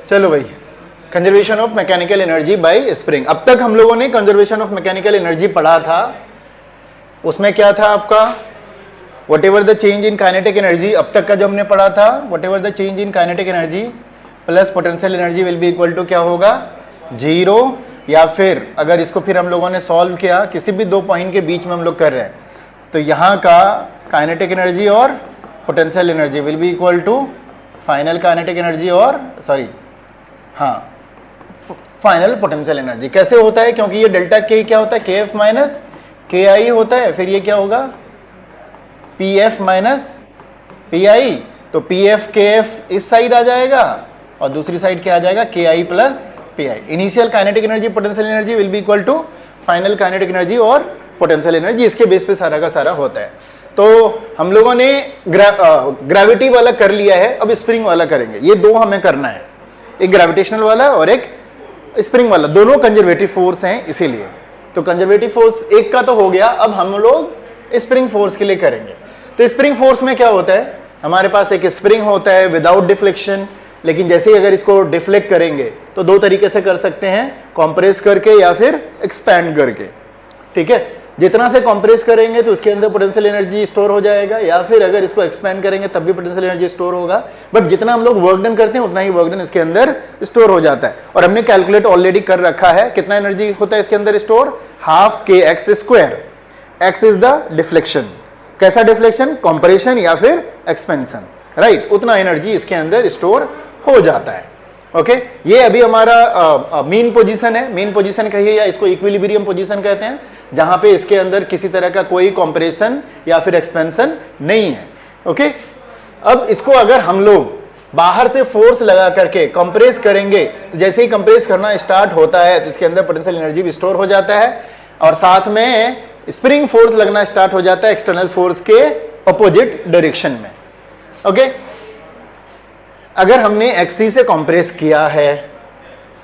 चलो भाई, conservation of mechanical energy by spring. अब तक हम लोगों ने कंजर्वेशन ऑफ मैकेनिकल एनर्जी पढ़ा था। उसमें क्या था आपका, whatever the change in kinetic energy, अब तक का जो हमने पढ़ा था, whatever the change in kinetic energy plus potential energy will be equal to क्या होगा, जीरो। या फिर अगर इसको फिर हम लोगों ने सॉल्व किया, किसी भी दो पॉइंट के बीच में हम लोग कर रहे हैं, तो यहाँ का काइनेटिक एनर्जी और potential energy will be equal to final kinetic energy और हाँ फाइनल पोटेंशियल एनर्जी। कैसे होता है, क्योंकि ये डेल्टा के क्या होता है, के एफ माइनस के आई होता है, फिर ये क्या होगा, P F minus P I. तो पी एफ के एफ इस साइड आ जाएगा और दूसरी साइड क्या आ जाएगा, K I plus P I. Initial kinetic energy potential energy will be equal to final kinetic energy और पोटेंशियल एनर्जी। इसके बेस पे सारा का सारा होता है। तो हम लोगों ने ग्रेविटी वाला कर लिया है, अब स्प्रिंग वाला करेंगे। ये दो हमें करना है, एक ग्रेविटेशनल वाला और एक स्प्रिंग वाला, दोनों कंजर्वेटिव फोर्स हैं इसीलिए। तो कंजर्वेटिव फोर्स एक का तो हो गया, अब हम लोग स्प्रिंग फोर्स के लिए करेंगे। तो स्प्रिंग फोर्स में क्या होता है, हमारे पास एक स्प्रिंग होता है विदाउट डिफ्लेक्शन, लेकिन जैसे ही अगर इसको डिफ्लेक्ट करेंगे तो दो तरीके से कर सकते हैं, कॉम्प्रेस करके या फिर एक्सपैंड करके। ठीक है, जितना से कॉम्प्रेस करेंगे तो उसके अंदर पोटेंशियल एनर्जी स्टोर हो जाएगा, या फिर अगर इसको एक्सपैंड करेंगे तब भी पोटेंशियल एनर्जी स्टोर होगा। बट जितना हम लोग वर्क डन करते हैं उतना ही वर्क डन इसके अंदर स्टोर हो जाता है। और हमने कैलकुलेट ऑलरेडी कर रखा है, कितना एनर्जी होता है इसके अंदर स्टोर, हाफ के x square. X is the deflection, कैसा डिफ्लेक्शन, कॉम्प्रेशन या फिर एक्सपेंशन, राइट। उतना एनर्जी इसके अंदर स्टोर हो जाता है। ओके, ये अभी हमारा मीन पोजीशन है। मीन पोजीशन कहिए या इसको इक्विलिब्रियम पोजीशन कहते हैं, जहां पे इसके अंदर किसी तरह का कोई कंप्रेशन या फिर एक्सपेंशन नहीं है। ओके, अब इसको अगर हम लोग बाहर से फोर्स लगा करके कंप्रेस करेंगे, तो जैसे ही कंप्रेस करना स्टार्ट होता है तो इसके अंदर पोटेंशियल एनर्जी भी स्टोर हो जाता है, और साथ में स्प्रिंग फोर्स लगना स्टार्ट हो जाता है एक्सटर्नल फोर्स के अपोजिट डायरेक्शन में। ओके, अगर हमने एक्सी से कंप्रेस किया है,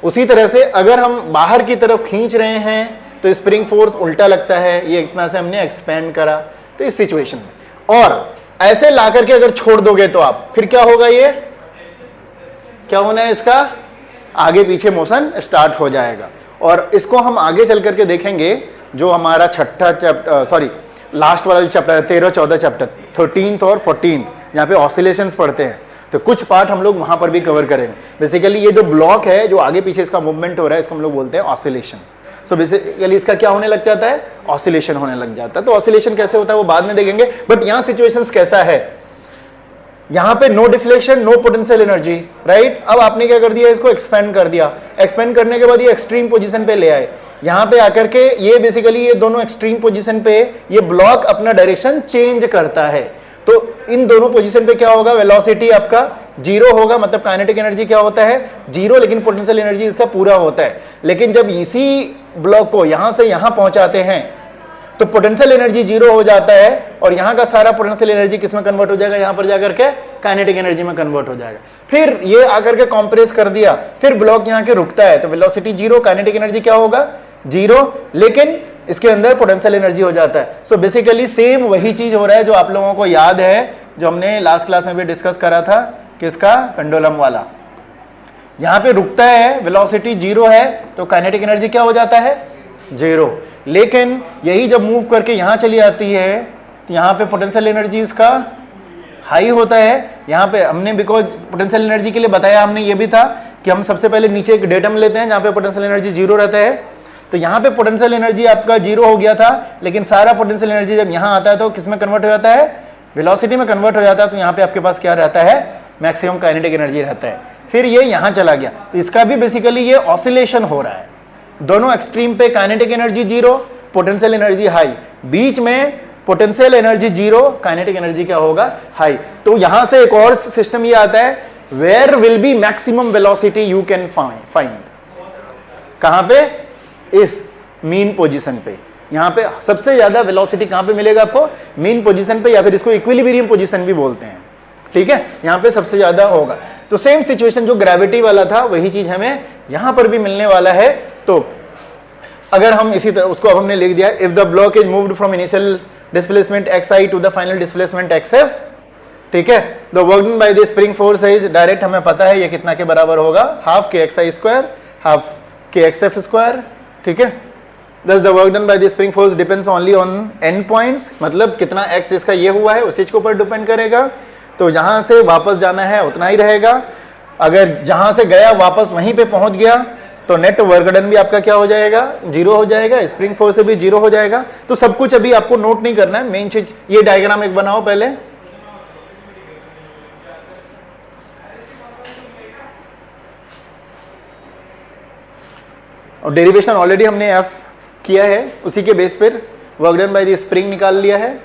उसी तरह से अगर हम बाहर की तरफ खींच रहे हैं तो स्प्रिंग फोर्स उल्टा लगता है, ये इतना से हमने एक्सपेंड करा। तो इस सिचुएशन में, और ऐसे ला करके अगर छोड़ दोगे तो आप फिर क्या होगा, ये क्या होना है, इसका आगे पीछे मोशन स्टार्ट हो जाएगा। और इसको हम आगे चल करके देखेंगे, जो हमारा छठा चैप्टर, सॉरी लास्ट वाला जो चैप्टर है, 13-14 चैप्टर, 13th और 14th, जहाँ पे ऑसिलेशंस पढ़ते हैं, तो कुछ पार्ट हम लोग वहां पर भी कवर करेंगे। बेसिकली ये जो ब्लॉक है, जो आगे पीछे इसका मूवमेंट हो रहा है, इसको हम लोग बोलते हैं ऑसिलेशन। सो बेसिकली इसका क्या होने लग जाता है, ऑसिलेशन होने लग जाता है। तो ऑसिलेशन कैसे होता है वो बाद में देखेंगे, बट यहाँ सिचुएशंस कैसा है, यहाँ पे no deflection, no potential energy, right. अब आपने क्या कर दिया, इसको एक्सपेंड कर दिया। एक्सपेंड करने के बाद ये एक्सट्रीम पोजीशन पे ले आए, यहाँ पे आकर के ये बेसिकली ये दोनों एक्सट्रीम पोजीशन पे ये ब्लॉक अपना डायरेक्शन चेंज करता है। तो इन दोनों पोजीशन पे क्या होगा, वेलोसिटी आपका जीरो होगा, मतलब काइनेटिक एनर्जी क्या होता है, जीरो, लेकिन पोटेंशियल एनर्जी इसका पूरा होता है। लेकिन जब इसी ब्लॉक को यहां से यहां पहुंचाते हैं तो पोटेंशियल एनर्जी जीरो हो जाता है, और यहां का सारा पोटेंशियल एनर्जी किस में कन्वर्ट हो जाएगा, यहां पर जाकर के काइनेटिक एनर्जी में कन्वर्ट हो जाएगा। फिर ये आकर के कंप्रेस कर दिया, फिर ब्लॉक यहां के रुकता है, तो वेलोसिटी जीरो, काइनेटिक एनर्जी क्या होगा, जीरो, लेकिन इसके अंदर पोटेंशियल एनर्जी हो जाता है। सो बेसिकली सेम वही चीज हो रहा है जो आप लोगों को याद है, जो हमने लास्ट क्लास में भी डिस्कस करा था, किसका, पेंडुलम वाला। यहां पे रुकता है, वेलोसिटी जीरो है, तो काइनेटिक एनर्जी क्या हो जाता है, जीरो। लेकिन यही जब मूव करके यहां चली आती है, तो यहां पे पोटेंशियल एनर्जी इसका हाई होता है। यहां पे हमने बिकॉज पोटेंशियल एनर्जी के लिए बताया हमने ये भी था कि हम सबसे पहले नीचे एक डेटम लेते हैं जहां पे पोटेंशियल एनर्जी जीरो रहता है। तो यहाँ पे पोटेंशियल एनर्जी आपका जीरो हो गया था, लेकिन सारा पोटेंशियल एनर्जी जब यहाँ आता है तो किस में कन्वर्ट हो जाता है, वेलोसिटी में कन्वर्ट हो जाता है। तो यहाँ पे आपके पास क्या रहता है, मैक्सिमम काइनेटिक एनर्जी रहता है। फिर ये यहाँ चला गया, तो इसका भी बेसिकली ये ऑसिलेशन हो रहा है। दोनों एक्सट्रीम पे kinetic energy zero, potential energy high, बीच में potential energy zero, kinetic energy क्या होगा, हाई। तो यहां से एक और सिस्टम ये आता है, where will be maximum velocity you can find, कहां पे, इस मीन पोजीशन पे। यहां पे सबसे ज्यादा वेलोसिटी कहां पे मिलेगा आपको, मीन पोजीशन पे, या फिर इसको इक्विलिब्रियम पोजीशन भी बोलते हैं। ठीक है, यहां पे सबसे ज्यादा होगा। तो सेम सिचुएशन जो ग्रेविटी वाला था वही चीज हमें यहां पर भी मिलने वाला है। तो अगर हम इसी तरह उसको अब हमने लिख दिया, if the block is moved from initial displacement xi to the final displacement xf, ठीक है। The work done by the spring force is direct, हमें पता है ये कितना के बराबर होगा, हाफ के एक्स आई स्क्वायर हाफ के एक्स एफ स्क्वायर, ठीक है। दस the work done by the spring force depends only on and points, मतलब कितना एक्स इसका ये हुआ है उसी के ऊपर डिपेंड करेगा। तो जहां से वापस जाना है उतना ही रहेगा, अगर जहां से गया वापस वहीं पे पहुंच गया तो नेट वर्क डन भी आपका क्या हो जाएगा, जीरो हो जाएगा, स्प्रिंग फोर्स से भी जीरो हो जाएगा। तो सब कुछ अभी आपको नोट नहीं करना है, मेन चीज ये डायग्राम एक बनाओ पहले। और डेरिवेशन ऑलरेडी हमने एफ किया है, उसी के बेस पर work done by the spring निकाल लिया है।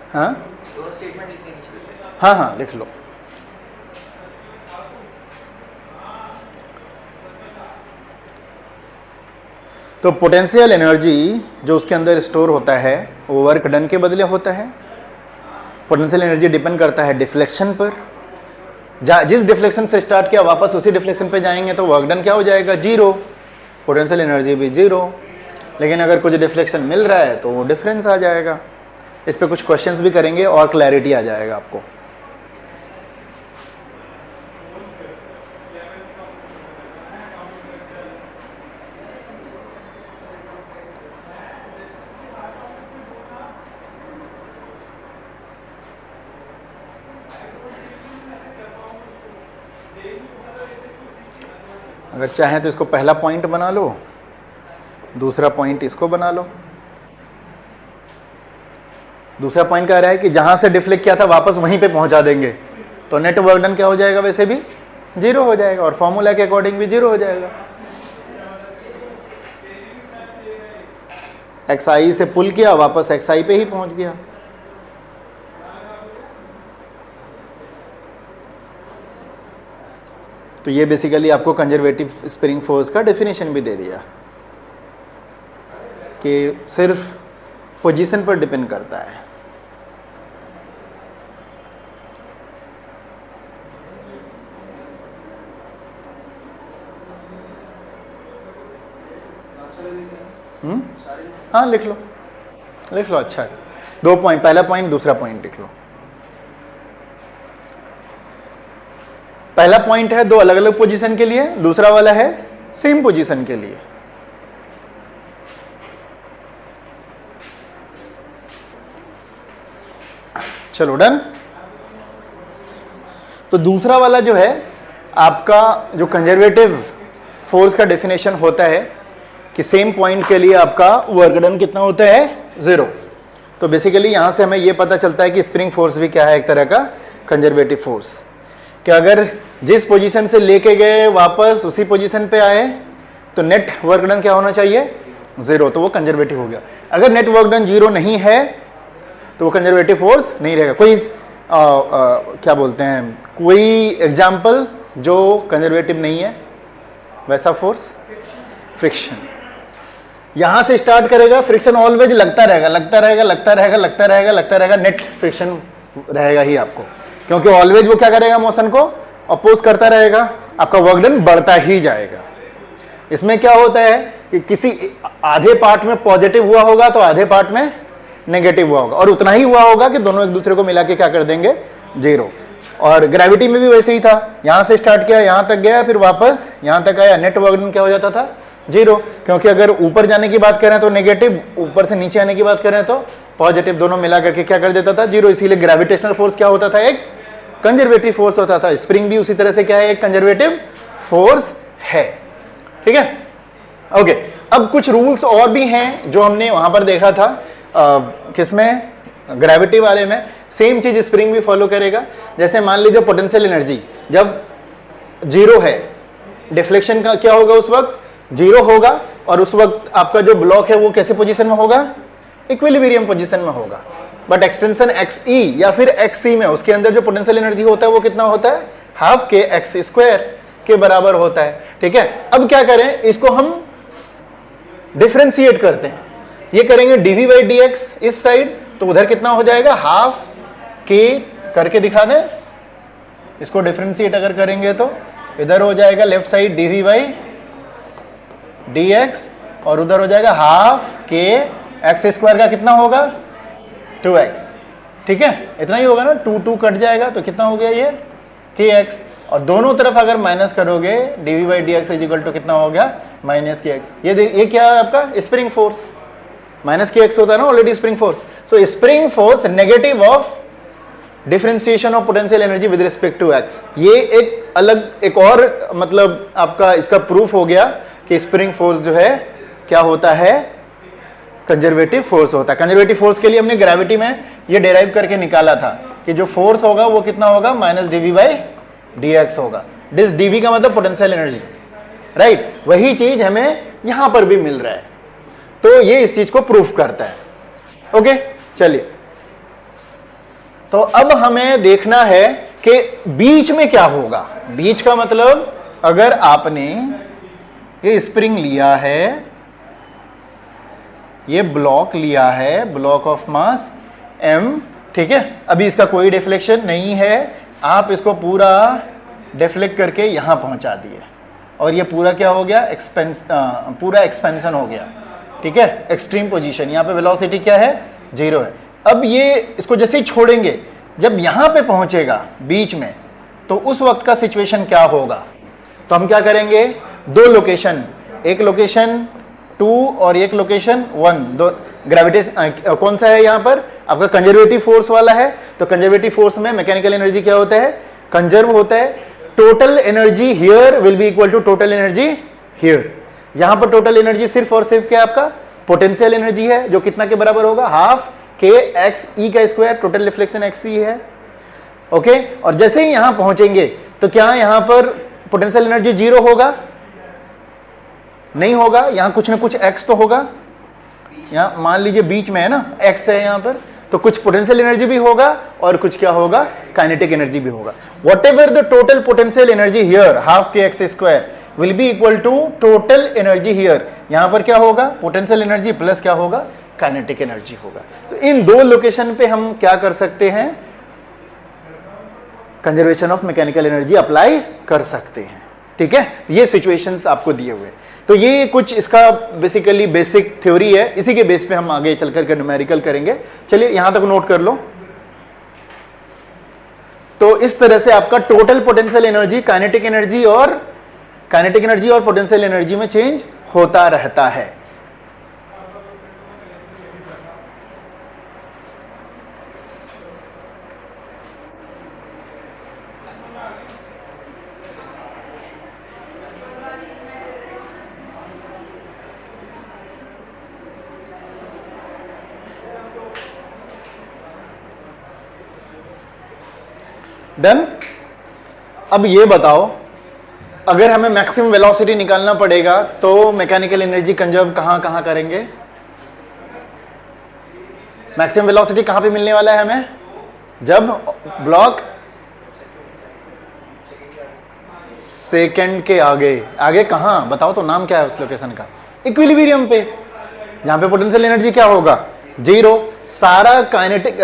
हाँ हाँ हाँ लिख लो। तो पोटेंशियल एनर्जी जो उसके अंदर स्टोर होता है वो वर्क डन के बदले होता है। पोटेंशियल एनर्जी डिपेंड करता है डिफ्लेक्शन पर, जिस डिफ्लेक्शन से स्टार्ट किया वापस उसी डिफ्लेक्शन पे जाएंगे तो वर्क डन क्या हो जाएगा, जीरो, पोटेंशियल एनर्जी भी जीरो। लेकिन अगर कुछ डिफ्लेक्शन मिल रहा है तो वो डिफरेंस आ जाएगा। इस पे कुछ क्वेश्चंस भी करेंगे और क्लैरिटी आ जाएगा आपको। अगर चाहें तो इसको पहला पॉइंट बना लो, दूसरा पॉइंट इसको बना लो। दूसरा पॉइंट कह रहा है कि जहां से डिफ्लेक्ट किया था वापस वहीं पे पहुंचा देंगे तो नेट वर्क डन क्या हो जाएगा, वैसे भी जीरो हो जाएगा और फॉर्मूला के अकॉर्डिंग भी जीरो हो जाएगा। एक्स आई से पुल किया वापस एक्स आई पे ही पहुंच गया। तो ये बेसिकली आपको कंजर्वेटिव स्प्रिंग फोर्स का डेफिनेशन भी दे दिया कि सिर्फ पोजीशन पर डिपेंड करता है। हाँ लिख लो लिख लो, अच्छा है। दो पॉइंट, पहला पॉइंट दूसरा पॉइंट लिख लो। पहला पॉइंट है दो अलग अलग पोजीशन के लिए, दूसरा वाला है सेम पोजीशन के लिए। चलो डन। तो दूसरा वाला जो है आपका जो कंजर्वेटिव फोर्स का डेफिनेशन होता है कि सेम पॉइंट के लिए आपका वर्क डन कितना होता है, जीरो। तो बेसिकली यहां से हमें यह पता चलता है कि स्प्रिंग फोर्स भी क्या है, एक तरह का कंजर्वेटिव फोर्स। कि अगर जिस पोजीशन से लेके गए वापस उसी पोजीशन पे आए तो नेट वर्क डन क्या होना चाहिए, जीरो, तो वो कंजर्वेटिव हो गया। अगर नेट वर्क डन जीरो नहीं है तो वो कंजर्वेटिव फोर्स नहीं रहेगा। कोई क्या बोलते हैं, कोई एग्जाम्पल जो कंजर्वेटिव नहीं है वैसा फोर्स, फ्रिक्शन। यहां से स्टार्ट करेगा, फ्रिक्शन ऑलवेज लगता रहेगा लगता रहेगा लगता रहेगा लगता रहेगा लगता रहेगा, नेट फ्रिक्शन रहेगा ही आपको, क्योंकि ऑलवेज वो क्या करेगा, मोशन को अपोज करता रहेगा, आपका वर्क डन बढ़ता ही जाएगा। इसमें क्या होता है कि किसी आधे पार्ट में पॉजिटिव हुआ होगा तो आधे पार्ट में नेगेटिव हुआ होगा, और उतना ही हुआ होगा कि दोनों एक दूसरे को मिला के क्या कर देंगे, जीरो। और ग्रेविटी में भी वैसे ही था, यहां से स्टार्ट किया यहां तक गया फिर वापस यहां तक आया, नेट वर्क डन क्या हो जाता था, जीरो। क्योंकि अगर ऊपर जाने की बात करें तो नेगेटिव, ऊपर से नीचे आने की बात करें तो पॉजिटिव, दोनों मिला करके क्या कर देता था, जीरो। इसीलिए ग्रेविटेशनल फोर्स क्या होता था, एक कंजर्वेटिव फोर्स होता था। स्प्रिंग भी उसी तरह से क्या है, एक कंजर्वेटिव फोर्स है। ठीक है, ओके। अब कुछ रूल्स और भी हैं जो हमने वहां पर देखा था, किसमें, ग्रेविटी वाले में। सेम चीज स्प्रिंग भी फॉलो करेगा। जैसे मान लीजिए पोटेंशियल एनर्जी जब जीरो है, डिफ्लेक्शन का क्या होगा, उस वक्त जीरो होगा, और उस वक्त आपका जो ब्लॉक है वो कैसे पोजीशन में होगा, इक्विलिब्रियम पोजीशन में होगा। बट एक्सटेंशन XE या फिर XC में उसके अंदर जो पोटेंशियल एनर्जी होता है वो कितना होता है, हाफ के एक्स स्क्वायर, के बराबर होता है। ठीक है, अब क्या करें, इसको हम डिफरेंशिएट करते हैं। ये करेंगे dv बाई डी एक्स इस साइड, तो उधर कितना हो जाएगा, हाफ के करके दिखा दें। इसको डिफरेंशिएट अगर करेंगे तो इधर हो जाएगा left side dv by d x, और उधर हो जाएगा हाफ के एक्स स्क्वायर का कितना होगा 2x। ठीक है, इतना ही होगा ना, 2 कट जाएगा तो कितना हो गया ये kx, और दोनों तरफ अगर माइनस करोगे dv by d x is equal to कितना हो गया माइनस kx। ये क्या है आपका स्प्रिंग फोर्स, माइनस kx होता है ना already spring force. So spring force negative of differentiation of potential energy with respect to x। ये एक अलग एक और मतलब आपका इसका प्रूफ हो गया कि स्प्रिंग फोर्स जो है क्या होता है, कंजर्वेटिव फोर्स होता है। कंजर्वेटिव फोर्स के लिए हमने ग्रेविटी में ये डेराइव करके निकाला था कि जो फोर्स होगा वो कितना होगा minus dv by d x होगा। दिस dv का मतलब पोटेंशियल एनर्जी, राइट। वही चीज हमें यहां पर भी मिल रहा है, तो ये इस चीज को प्रूफ करता है। ओके, चलिए, तो अब हमें देखना है कि बीच में क्या होगा। बीच का मतलब अगर आपने ये स्प्रिंग लिया है, ये ब्लॉक लिया है, ब्लॉक ऑफ मास m, ठीक है, अभी इसका कोई डिफ्लेक्शन नहीं है, आप इसको पूरा डिफ्लेक्ट करके यहां पहुंचा दिए और ये पूरा क्या हो गया, पूरा एक्सपेंशन हो गया। ठीक है, एक्सट्रीम पोजीशन, यहां पे वेलोसिटी क्या है 0 है। अब ये इसको जैसे ही छोड़ेंगे, जब यहां पे पहुंचेगा बीच में, तो उस वक्त का सिचुएशन क्या होगा। तो हम क्या करेंगे, दो लोकेशन, एक लोकेशन 2 और एक लोकेशन 1, दो ग्रेविटेशन कौन सा है यहाँ पर आपका कंजर्वेटिव फोर्स वाला है। तो कंजर्वेटिव फोर्स में मैकेनिकल एनर्जी क्या होता है, कंजर्व होता है। Total energy here will be equal to total energy here. यहाँ पर टोटल एनर्जी सिर्फ और सिर्फ क्या आपका पोटेंशियल एनर्जी है, जो कितना के बराबर होगा, हाफ के एक्स ई का स्क्वायर, टोटल रिफ्लेक्शन एक्स ई है। ओके, और जैसे ही यहां पहुंचेंगे तो क्या यहां पर पोटेंशियल एनर्जी 0 होगा, नहीं होगा, यहां कुछ ना कुछ एक्स तो होगा। यहां मान लीजिए बीच में है ना, एक्स है यहां पर, तो कुछ पोटेंशियल एनर्जी भी होगा और कुछ क्या होगा, काइनेटिक एनर्जी भी होगा। Whatever the total potential energy here, half के x square will be equal to total energy here. यहां पर क्या होगा, पोटेंशियल एनर्जी प्लस क्या होगा, काइनेटिक एनर्जी होगा। तो इन दो लोकेशन पे हम क्या कर सकते हैं, conservation of mechanical energy apply कर सकते हैं। ठीक है, ये सिचुएशंस आपको दिए हुए। तो ये कुछ इसका बेसिकली बेसिक थ्योरी है, इसी के बेस पे हम आगे चल करके न्यूमेरिकल करेंगे। चलिए यहां तक नोट कर लो। तो इस तरह से आपका total potential energy kinetic energy और पोटेंशियल एनर्जी में चेंज होता रहता है। डन। अब ये बताओ, अगर हमें मैक्सिमम वेलोसिटी निकालना पड़ेगा तो मैकेनिकल एनर्जी कंजर्व कहां कहां करेंगे। मैक्सिमम वेलोसिटी कहां पे मिलने वाला है हमें, जब ब्लॉक सेकंड के आगे कहां बताओ तो, नाम क्या है उस लोकेशन का, इक्विलिब्रियम पे, जहां पे पोटेंशियल एनर्जी क्या होगा 0। सारा काइनेटिक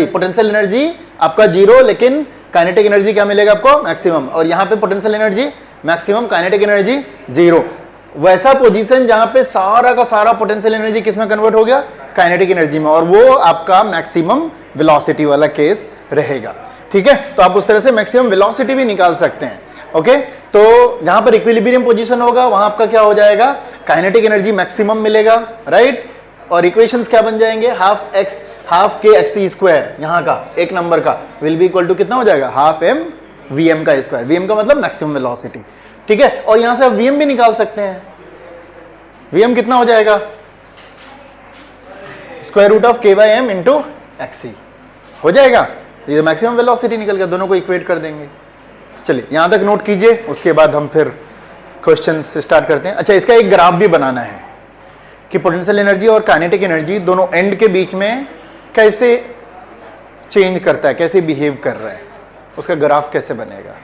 पोटेंशियल एनर्जी आपका 0, लेकिन काइनेटिक एनर्जी क्या मिलेगा आपको, मैक्सिमम। और यहां पे potential energy maximum, kinetic energy 0। वैसा पोजीशन जहां पे सारा का सारा पोटेंशियल एनर्जी किसमें कन्वर्ट हो गया, काइनेटिक एनर्जी में, और वो आपका मैक्सिमम वेलोसिटी वाला केस रहेगा। ठीक है, तो आप उस तरह से मैक्सिमम वेलोसिटी भी निकाल सकते हैं। ओके, तो जहां पर इक्विलिब्रियम पोजीशन होगा वहां आपका क्या हो जाएगा, काइनेटिक एनर्जी मैक्सिमम मिलेगा, राइट। और इक्वेशंस क्या बन जाएंगे, हाफ के एक्स ई स्क्वायर, यहां का एक नंबर का विल बी इक्वल टू कितना हो जाएगा, हाफ एम वी एम का स्क्वायर, वी एम का मतलब मैक्सिमम वेलोसिटी। ठीक है, और यहां से आप वी एम भी निकाल सकते हैं। वी एम कितना हो जाएगा, स्क्वायर रूट ऑफ के बाई एम इंटू एक्स ई हो जाएगा। ये मैक्सिमम वेलोसिटी निकल गया, दोनों को इक्वेट कर देंगे। तो चलिए यहां तक नोट कीजिए, उसके बाद हम फिर क्वेश्चन स्टार्ट करते हैं। अच्छा, इसका एक ग्राफ भी बनाना है कि पोटेंशियल एनर्जी और काइनेटिक एनर्जी दोनों एंड के बीच में कैसे चेंज करता है, कैसे बिहेव कर रहा है, उसका ग्राफ कैसे बनेगा।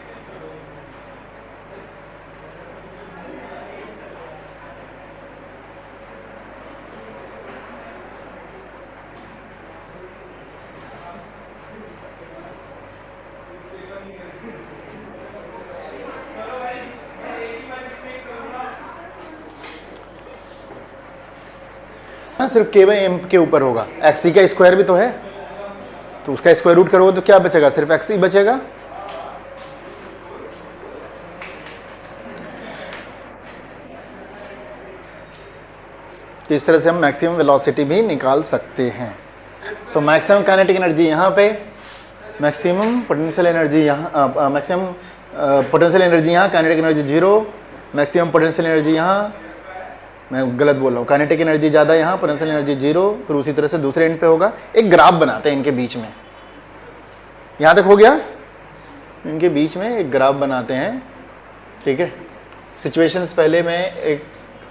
ना सिर्फ के बाई एम के ऊपर होगा, एक्स ई का स्क्वायर भी तो है, तो उसका स्क्वायर रूट करोगे तो क्या बचेगा, सिर्फ एक्स ई बचेगा। इस तरह से हम मैक्सिमम वेलोसिटी भी निकाल सकते हैं। सो मैक्सिमम काइनेटिक एनर्जी यहाँ पे, मैक्सिमम पोटेंशियल एनर्जी यहाँ, मैक्सिमम पोटेंशियल एनर्जी यहाँ, kinetic energy zero, maximum potential energy यहाँ, मैं गलत बोल रहा हूँ, काइनेटिक एनर्जी ज़्यादा यहाँ, पोटेंशियल एनर्जी जीरो। फिर उसी तरह से दूसरे एंड पे होगा। एक ग्राफ बनाते हैं इनके बीच में, यहाँ तक हो गया, इनके बीच में एक ग्राफ बनाते हैं, ठीक है। सिचुएशंस पहले मैं एक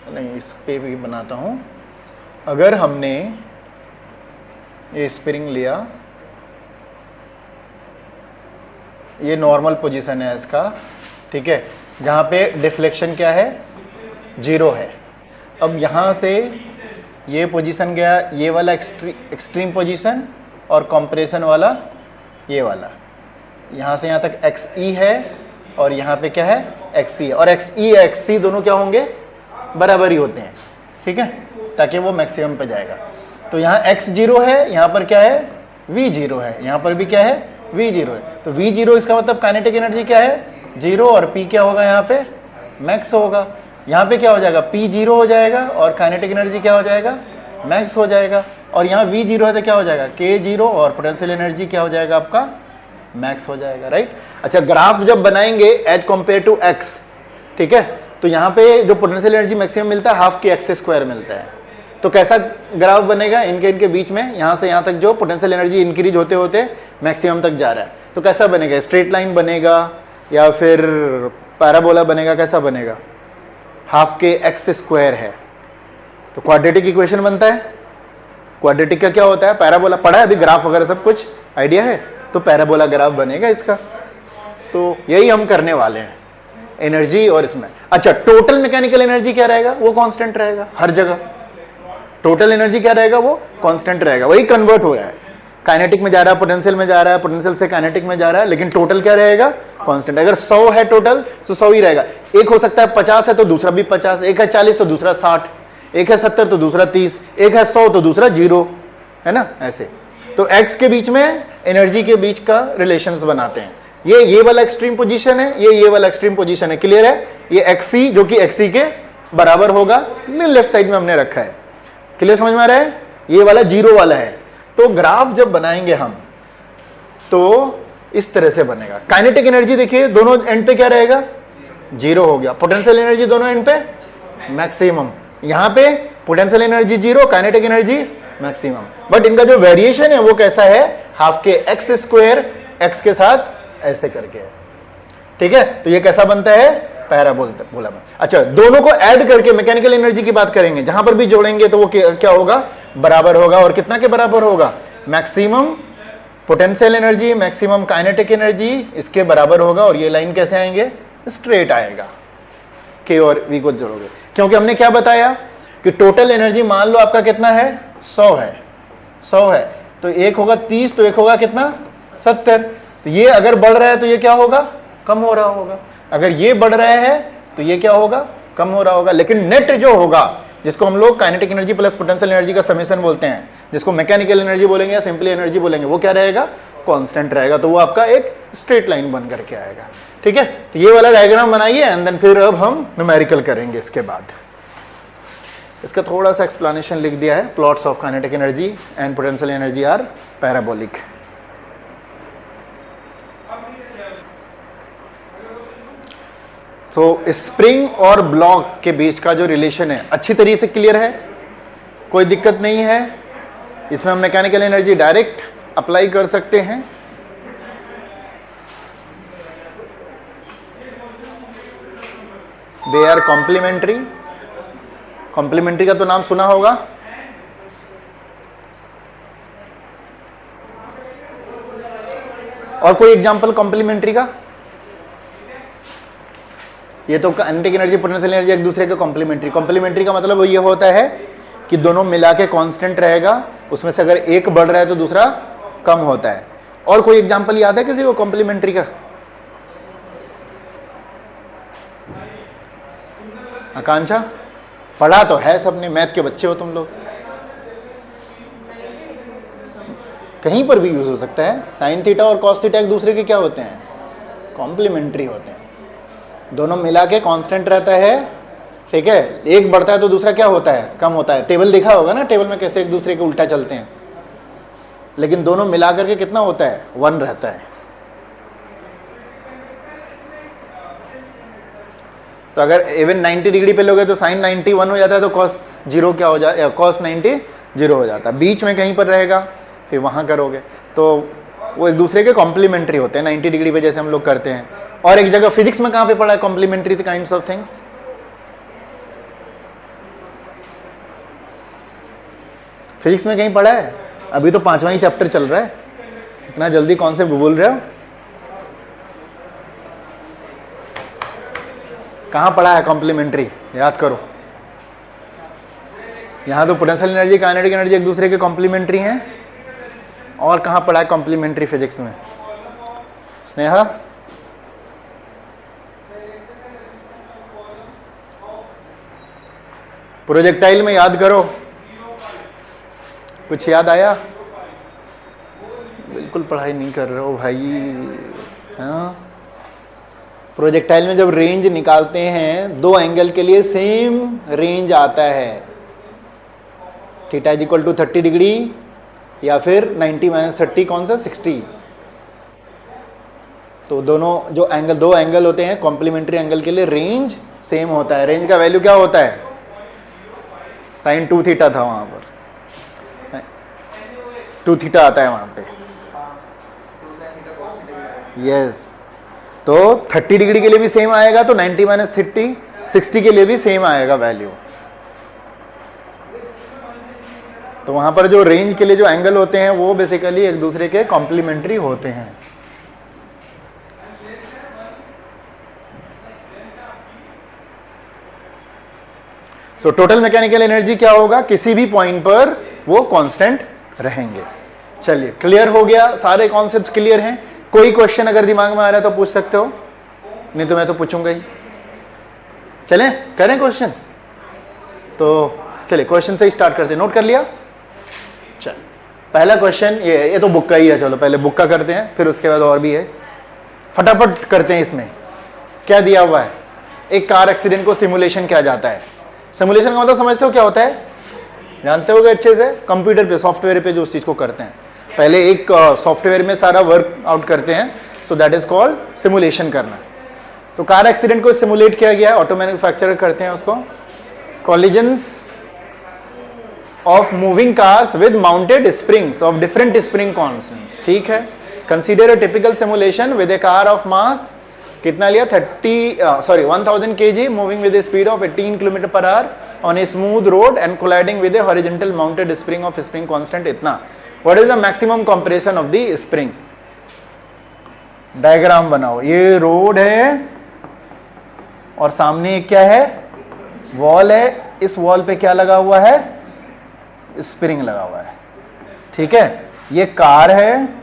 नहीं इस पे भी बनाता हूँ। अगर हमने ये स्प्रिंग लिया, ये नॉर्मल पोजीशन है इसका, ठीक है, जहाँ पे डिफ्लेक्शन क्या है, जीरो है। अब यहाँ से ये पोजीशन गया, ये वाला एक्सट्रीम पोजीशन, और कंप्रेशन वाला ये वाला, यहाँ से यहाँ तक एक्स ई है, और यहाँ पे क्या है, एक्स ई, और एक्स ई एक्स सी दोनों क्या होंगे, बराबर ही होते हैं, ठीक है, ताकि वो मैक्सिमम पे जाएगा। तो यहाँ x जीरो है, यहाँ पर क्या है, v जीरो है, यहाँ पर भी क्या है, v जीरो है। तो v जीरो इसका मतलब काइनेटिक एनर्जी क्या है, जीरो, और p क्या होगा यहाँ पे, मैक्स होगा। यहाँ पे क्या हो जाएगा, p जीरो हो जाएगा, और काइनेटिक एनर्जी क्या हो जाएगा, मैक्स हो जाएगा। और यहाँ v जीरो है तो क्या हो जाएगा, k जीरो, और पोटेंशियल एनर्जी क्या हो जाएगा आपका, मैक्स हो जाएगा, राइट। अच्छा, ग्राफ जब बनाएंगे एज कम्पेयर टू x, ठीक है, तो यहाँ पे जो पोटेंशियल एनर्जी मैक्सिमम मिलता है हाफ के एक्स स्क्वायर मिलता है। तो कैसा ग्राफ बनेगा, इनके बीच में यहाँ से यहाँ तक जो पोटेंशियल एनर्जी इंक्रीज होते होते मैक्सिमम तक जा रहा है, तो कैसा बनेगा, स्ट्रेट लाइन बनेगा या फिर पैराबोला बनेगा, कैसा बनेगा, हाफ के एक्स स्क्वायर है तो क्वाड्रेटिक इक्वेशन बनता है। क्वाड्रेटिक का क्या होता है, पैराबोला, पढ़ा है अभी, ग्राफ वगैरह सब कुछ आइडिया है, तो पैराबोला ग्राफ बनेगा इसका। तो यही हम करने वाले हैं, एनर्जी और इसमें। अच्छा, टोटल मैकेनिकल एनर्जी क्या रहेगा, वो कांस्टेंट रहेगा हर जगह। टोटल एनर्जी क्या रहेगा, वो कांस्टेंट रहेगा, वही कन्वर्ट हो रहा है, काइनेटिक में जा रहा है, पोटेंशियल में जा रहा है, पोटेंशियल से काइनेटिक में जा रहा है, लेकिन टोटल क्या रहेगा, कांस्टेंट। अगर 100 है टोटल तो 100 ही रहेगा। एक हो सकता है 50 है तो दूसरा भी 50, एक है 40 तो दूसरा 60, एक है 70 तो दूसरा 30, एक है 100 तो दूसरा 0, है ना, ऐसे। तो एक्स के बीच में एनर्जी के बीच का रिलेशंस बनाते हैं। ये वाला एक्सट्रीम पोजीशन है, ये वाला एक्सट्रीम पोजीशन है, क्लियर है। ये एक्सी जो कि एक्सी के बराबर होगा, लेफ्ट साइड में हमने रखा है, क्लियर, समझ में आ रहा है। ये वाला जीरो वाला है। तो ग्राफ जब बनाएंगे हम तो इस तरह से बनेगा। काइनेटिक एनर्जी देखिए दोनों एंड पे क्या रहेगा, जीरो हो गया। पोटेंशियल एनर्जी दोनों एंड पे मैक्सिमम, यहाँ पे potential energy zero, kinetic energy maximum. But इनका जो वेरिएशन है वो कैसा है, हाफ के एक्स स्क्वायर एक्स के साथ ऐसे करके है, ठीक है। तो ये कैसा बनता है, पैराबोला में। अच्छा, दोनों को ऐड करके मैकेनिकल एनर्जी की बात करेंगे, जहां पर भी जोड़ेंगे तो वो क्या होगा, बराबर होगा। और कितना के बराबर होगा, maximum potential energy maximum kinetic energy इसके बराबर होगा। और ये लाइन कैसे आएंगे, स्ट्रेट आएगा, के और वी को जोड़ोगे। क्योंकि हमने क्या बताया कि टोटल एनर्जी मान लो आपका कितना है, 100 है, 100 है, तो एक होगा 30, तो एक होगा कितना, 70। तो ये अगर बढ़ रहा है तो ये क्या होगा, कम हो रहा होगा। अगर ये बढ़ रहा है तो ये क्या होगा, कम हो रहा होगा। लेकिन नेट जो होगा, जिसको हम लोग kinetic energy plus potential energy का समेशन बोलते हैं, जिसको मैकेनिकल एनर्जी बोलेंगे या सिंपली एनर्जी बोलेंगे, वो क्या रहेगा, कांस्टेंट रहेगा। तो वो आपका एक स्ट्रेट लाइन बन करके आएगा, ठीक है। तो ये वाला डायग्राम बनाइए एंड देन फिर अब हम न्यूमेरिकल करेंगे। इसके बाद इसका थोड़ा सा एक्सप्लेनेशन लिख दिया है, plots of kinetic energy and potential energy are parabolic. तो स्प्रिंग और ब्लॉक के बीच का जो रिलेशन है अच्छी तरीके से क्लियर है, कोई दिक्कत नहीं है। इसमें हम मैकेनिकल एनर्जी डायरेक्ट अप्लाई कर सकते हैं। They are complementary. कॉम्प्लीमेंट्री का तो नाम सुना होगा, और कोई एग्जांपल कॉम्प्लीमेंट्री का, ये तो काइनेटिक एनर्जी पोटेंशियल एनर्जी एक दूसरे के कॉम्प्लीमेंट्री। कॉम्प्लीमेंट्री का मतलब ये होता है कि दोनों मिला के कांस्टेंट रहेगा, उसमें से अगर एक बढ़ रहा है तो दूसरा कम होता है। और कोई एग्जांपल याद है किसी को कॉम्प्लीमेंट्री का? आकांक्षा, पढ़ा तो है सबने, मैथ के बच्चे हो तुम लोग, कहीं पर भी यूज हो सकता है। साइन थीटा और कॉस थीटा एक दूसरे के क्या होते हैं, कॉम्प्लीमेंट्री होते हैं, दोनों मिला के कांस्टेंट रहता है, ठीक है। एक बढ़ता है तो दूसरा क्या होता है, कम होता है। टेबल देखा होगा ना, टेबल में कैसे एक दूसरे के उल्टा चलते हैं, लेकिन दोनों मिला करके कितना होता है, 1 रहता है। तो अगर इवन 90 डिग्री पे लोगे तो साइन 90 1 हो जाता है, तो कॉस 0 क्या हो जाए, कॉस 90 0 हो जाता है। बीच में कहीं पर रहेगा, फिर वहां करोगे तो वो एक दूसरे के कॉम्प्लीमेंट्री होते हैं 90 डिग्री पे, जैसे हम लोग करते हैं। और एक जगह फिजिक्स में कहां पे पढ़ा है complementary kinds of things, physics में कहीं पढ़ा है? अभी तो 5वां ही चैप्टर चल रहा है, इतना जल्दी कौन से बोल रहे हो? कहां पढ़ा है कॉम्प्लीमेंट्री, याद करो। यहां तो पोटेंशियल एनर्जी, काइनेटिक एनर्जी एक दूसरे के कॉम्प्लीमेंट्री हैं। और कहां पढ़ा है कॉम्प्लीमेंट्री फिजिक्स में? स्नेहा, प्रोजेक्टाइल में याद करो, कुछ याद आया? बिल्कुल पढ़ाई नहीं कर रहे हो भाई। हाँ, प्रोजेक्टाइल में जब रेंज निकालते हैं, दो एंगल के लिए सेम रेंज आता है, theta is equal to 30 degree या फिर 90 माइनस 30 कौन सा, 60। तो दोनों जो एंगल, दो एंगल होते हैं कॉम्प्लीमेंट्री एंगल के लिए रेंज सेम होता है। रेंज का वैल्यू क्या होता है, साइन 2 थीटा था वहां पर, 2 थीटा आता है वहां पे, यस। तो 30 डिग्री के लिए भी सेम आएगा, तो 90 माइनस 30 60 के लिए भी सेम आएगा वैल्यू। तो वहां पर जो रेंज के लिए जो एंगल होते हैं वो बेसिकली एक दूसरे के कॉम्प्लीमेंट्री होते हैं। सो टोटल मैकेनिकल एनर्जी क्या होगा, किसी भी पॉइंट पर वो कांस्टेंट रहेंगे। चलिए, क्लियर हो गया, सारे कॉन्सेप्ट्स क्लियर हैं। कोई क्वेश्चन अगर दिमाग में आ रहा है तो पूछ सकते हो, नहीं तो मैं तो पूछूंगा ही। चलें, करें क्वेश्चंस? तो चलिए क्वेश्चन से ही स्टार्ट करते हैं। नोट कर लिया? चल, पहला क्वेश्चन ये तो बुक का ही है। चलो पहले बुक का करते हैं, फिर उसके बाद और भी है, फटाफट करते हैं। इसमें क्या दिया हुआ है, एक कार एक्सीडेंट को सिमुलेशन किया जाता है। सिमुलेशन का मतलब समझते हो क्या होता है, जानते होगे अच्छे से, कंप्यूटर पे, सॉफ्टवेयर पे जो उस चीज को करते हैं। पहले एक सॉफ्टवेयर में सारा वर्क आउट करते हैं, so that is called simulation करना। तो कार एक्सीडेंट को सिमुलेट किया गया है, ऑटो मैन्युफैक्चरर करते हैं उसको। Collisions of moving cars with mounted springs of different spring constants, ठीक है। Consider a typical simulation with a car of mass, कितना लिया, 1000 kg moving with a speed of 18 kilometre per hour on a smooth road and colliding with a horizontal mounted spring of spring constant इतना। What is the maximum compression of the spring? Diagram बनाओ। ये road है और सामने क्या है, wall है। इस वॉल पे क्या लगा हुआ है, स्प्रिंग लगा हुआ है, ठीक है। ये कार है,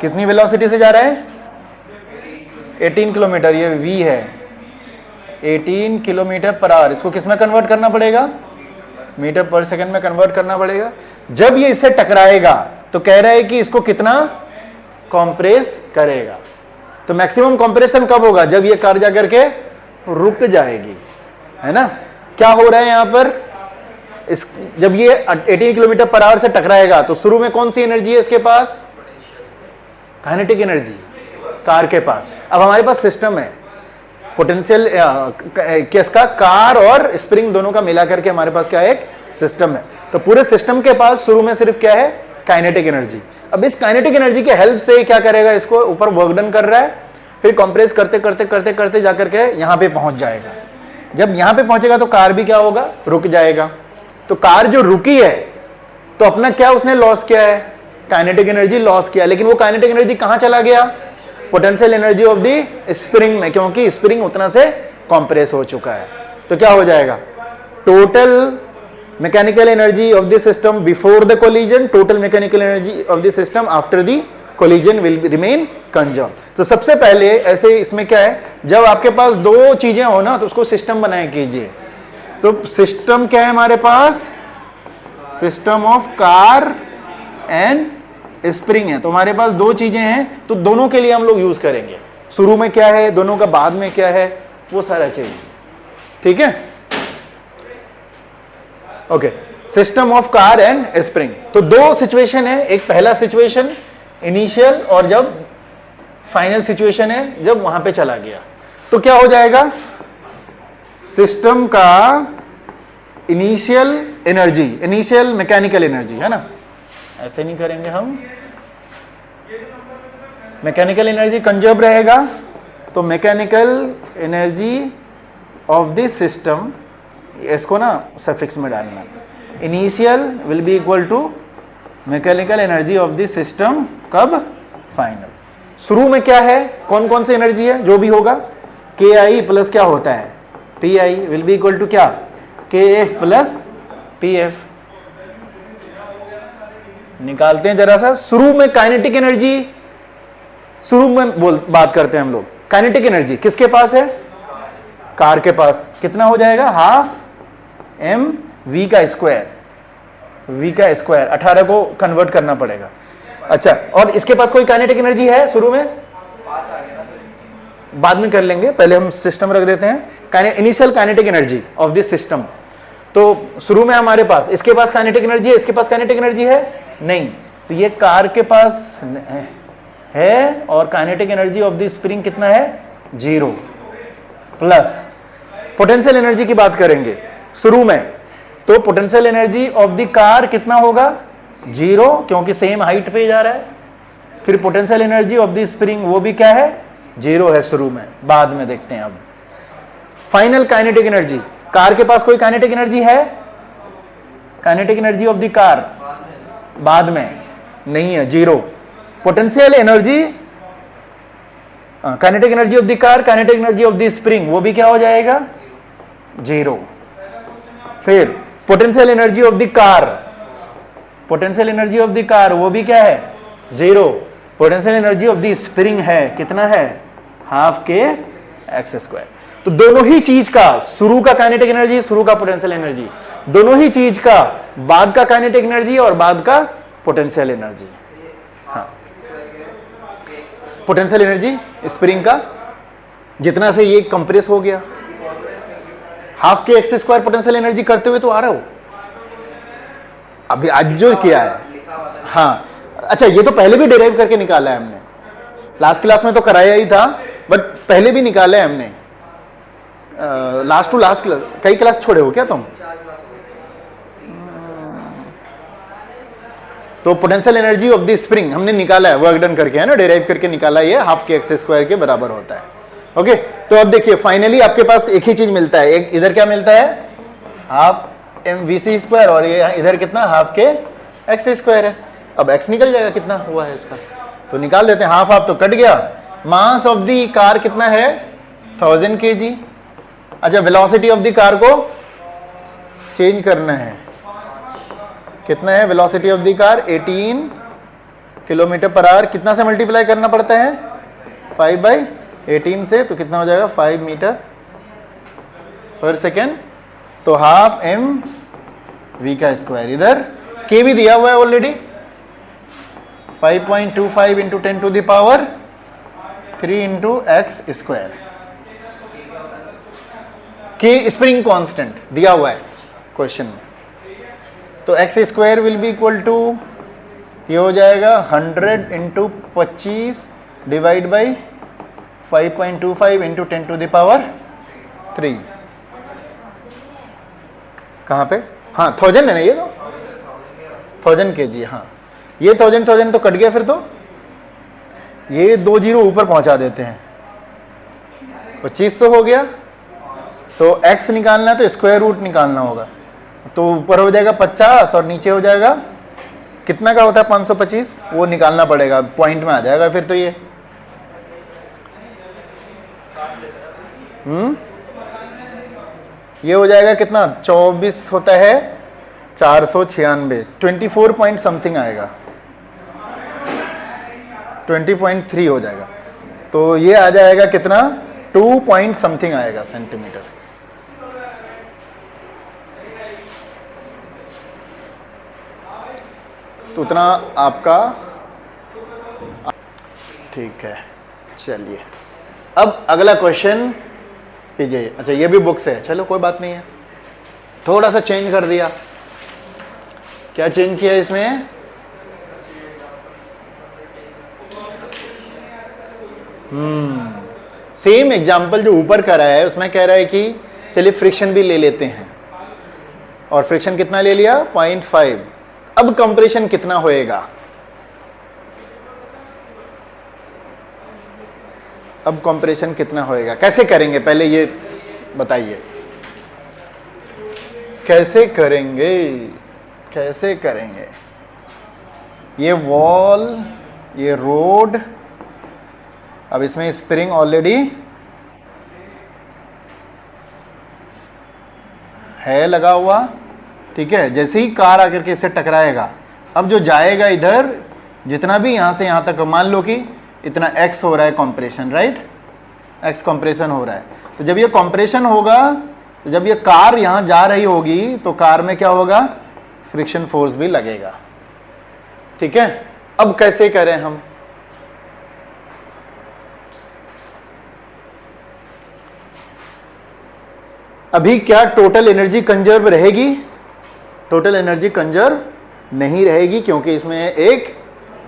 कितनी वेलोसिटी से जा रहा है, 18 किलोमीटर। ये v है, 18 किलोमीटर पर आवर। इसको किस में कन्वर्ट करना पड़ेगा, मीटर पर सेकंड में कन्वर्ट करना पड़ेगा। जब ये इससे टकराएगा तो कह रहा है कि इसको कितना कंप्रेस करेगा। तो मैक्सिमम कंप्रेशन कब होगा, जब ये कार जा करके रुक जाएगी, है ना। क्या हो रहा है यहां पर, जब ये 18 किलोमीटर पर आवर से टकराएगा तो शुरू में कौन सी एनर्जी है इसके पास, काइनेटिक एनर्जी कार के पास। अब हमारे पास सिस्टम है, पोटेंशियल किसका, कार और स्प्रिंग दोनों का मिला करके हमारे पास क्या है, एक सिस्टम है। तो पूरे सिस्टम के पास शुरू में सिर्फ क्या है, काइनेटिक एनर्जी। अब इस काइनेटिक एनर्जी के हेल्प से क्या करेगा, इसको ऊपर वर्क डन कर रहा है, फिर कंप्रेस करते करते करते करते जाकर के यहां पे पहुंच जाएगा। जब यहां पे पहुंचेगा तो कार भी क्या होगा, रुक जाएगा। तो कार जो रुकी है तो अपना क्या उसने लॉस किया है, काइनेटिक एनर्जी लॉस किया। लेकिन वो काइनेटिक एनर्जी कहां चला गया, potential energy of the spring में, क्योंकि स्प्रिंग उतना से कंप्रेस हो चुका है। तो क्या हो जाएगा, total mechanical energy of the system before the collision, total mechanical energy of the system after the collision will remain conserve. तो सबसे पहले ऐसे इसमें क्या है, जब आपके पास दो चीजें हो ना तो उसको सिस्टम बनाए कीजिए। तो सिस्टम क्या है हमारे पास, system of car and spring है। तो हमारे पास दो चीजें हैं, तो दोनों के लिए हम लोग यूज करेंगे। शुरू में क्या है, दोनों का बाद में क्या है, वो सारा चीज। ठीक है, okay. System of car and spring, तो दो सिचुएशन है, एक पहला सिचुएशन इनिशियल और जब फाइनल सिचुएशन है जब वहां पे चला गया। तो क्या हो जाएगा, सिस्टम का initial energy, initial mechanical energy है ना, ऐसे नहीं करेंगे हम, मैकेनिकल एनर्जी कंजर्व रहेगा। तो mechanical energy of this system, इसको ना सफिक्स में डालना, initial will be equal to mechanical energy of this system कब, फाइनल। शुरू में क्या है, कौन कौन सी एनर्जी है, जो भी होगा, के आई प्लस क्या होता है, p i will be equal to क्या, k F plus P F. निकालते हैं जरा सा। शुरू में काइनेटिक एनर्जी, शुरू में बात करते हैं हम लोग, काइनेटिक एनर्जी किसके पास है, कार के पास, कितना हो जाएगा, हाफ एम वी का स्क्वायर, वी का स्क्वायर 18 को कन्वर्ट करना पड़ेगा। अच्छा, और इसके पास कोई काइनेटिक एनर्जी है शुरू में, बाद में कर लेंगे, पहले हम सिस्टम रख देते हैं, initial kinetic energy of this system. तो शुरू में हमारे पास, इसके पास काइनेटिक एनर्जी है, इसके पास काइनेटिक एनर्जी है नहीं, तो ये कार के पास है, और kinetic energy of the spring कितना है, 0 प्लस पोटेंशियल एनर्जी की बात करेंगे शुरू में, तो potential energy of the car कितना होगा, 0, क्योंकि सेम हाइट पे जा रहा है। फिर potential energy of the spring वो भी क्या है, 0 है शुरू में, बाद में देखते हैं। अब फाइनल काइनेटिक एनर्जी, कार के पास कोई काइनेटिक एनर्जी है, kinetic energy of the car बाद में नहीं है, 0। Potential energy, kinetic energy of the car, kinetic energy of the spring वो भी क्या हो जाएगा, 0। फिर potential energy of the car, potential energy of the car वो भी क्या है, 0। Potential energy of the spring है, कितना है, हाफ के एक्स स्क्वायर। तो दोनों ही चीज का, शुरू का काइनेटिक एनर्जी, शुरू का पोटेंशियल एनर्जी, दोनों ही चीज का बाद का काइनेटिक एनर्जी और बाद का पोटेंशियल एनर्जी। हाँ, पोटेंशियल एनर्जी स्प्रिंग का जितना से ये कंप्रेस हो गया, हाफ के एक्स स्क्वायर पोटेंशियल एनर्जी करते हुए तो आ रहा हो अभी आज जो किया है। हाँ, अच्छा, ये तो पहले भी डिराइव करके निकाला है हमने, लास्ट क्लास में तो कराया ही था, बट पहले भी निकाला है हमने, लास्ट टू लास्ट क्लास, कई क्लास छोड़े हो क्या तुम? तो potential energy of the spring हमने निकाला है, वर्क डन करके, है ना, डिराइव करके निकाला, ये हाफ के एक्स स्क्वायर के बराबर होता है। ओके, तो अब देखिए फाइनली आपके पास एक ही चीज मिलता है, एक इधर क्या मिलता है, half m v c square, और ये इधर कितना, हाफ के एक्स स्क्वायर है। अब एक्स निकल जाएगा, कितना हुआ है इसका, तो निकाल देते हैं, हाफ हाफ तो कट गया। मास ऑफ द कार कितना है, 1000 kg। अच्छा, वेलोसिटी ऑफ द कार को चेंज करना है, कितना है velocity of the car, 18 kilometre per our. कितना से मल्टीप्लाई करना पड़ता है, 5/18 से, तो कितना हो जाएगा, 5 मीटर पर सेकेंड। तो हाफ एम वी का स्क्वायर, इधर के भी दिया हुआ है already, 5.25 into 10 to the power 3 into x square. K spring constant दिया हुआ है क्वेश्चन में, तो x square will be equal to, ये हो जाएगा 100 into 25 divide by 5.25 into 10 to the power 3। कहाँ पे, हाँ 1000 है ना, ये तो 1000 kg, हाँ ये 1000 तो कट गया, फिर तो ये 2 जीरो ऊपर पहुंचा देते हैं, 2500 हो गया। तो x निकालना है तो स्क्वायर रूट निकालना होगा, तो ऊपर हो जाएगा 50 और नीचे हो जाएगा कितना का होता है 525, वो निकालना पड़ेगा, पॉइंट में आ जाएगा फिर तो ये। ये हो जाएगा कितना, 24 होता है 496, 24 पॉइंट समथिंग आएगा, 20.3 हो जाएगा। तो ये आ जाएगा कितना, 2 पॉइंट समथिंग आएगा सेंटीमीटर। तो उतना आपका ठीक है। चलिए अब अगला क्वेश्चन कीजिए। अच्छा ये भी बुक से है, चलो कोई बात नहीं है, थोड़ा सा चेंज कर दिया। क्या चेंज किया इसमें? सेम एग्जाम्पल जो ऊपर का रहा है उसमें कह रहा है कि चलिए फ्रिक्शन भी ले लेते हैं, और फ्रिक्शन कितना ले लिया? 0.5। अब कंप्रेशन कितना होएगा? अब कंप्रेशन कितना होएगा, कैसे करेंगे पहले ये बताइए, कैसे करेंगे? कैसे करेंगे? ये वॉल, ये रोड, अब इसमें स्प्रिंग ऑलरेडी है लगा हुआ, ठीक है। जैसे ही कार आकर के इससे टकराएगा, अब जो जाएगा इधर, जितना भी यहां से यहां तक, मान लो कि इतना x हो रहा है कंप्रेशन, राइट, x कंप्रेशन हो रहा है। तो जब ये कंप्रेशन होगा, तो जब ये कार यहां जा रही होगी तो कार में क्या होगा? फ्रिक्शन फोर्स भी लगेगा, ठीक है। अब कैसे करें हम? अभी क्या टोटल एनर्जी कंजर्व रहेगी? टोटल एनर्जी कंजर्व नहीं रहेगी, क्योंकि इसमें एक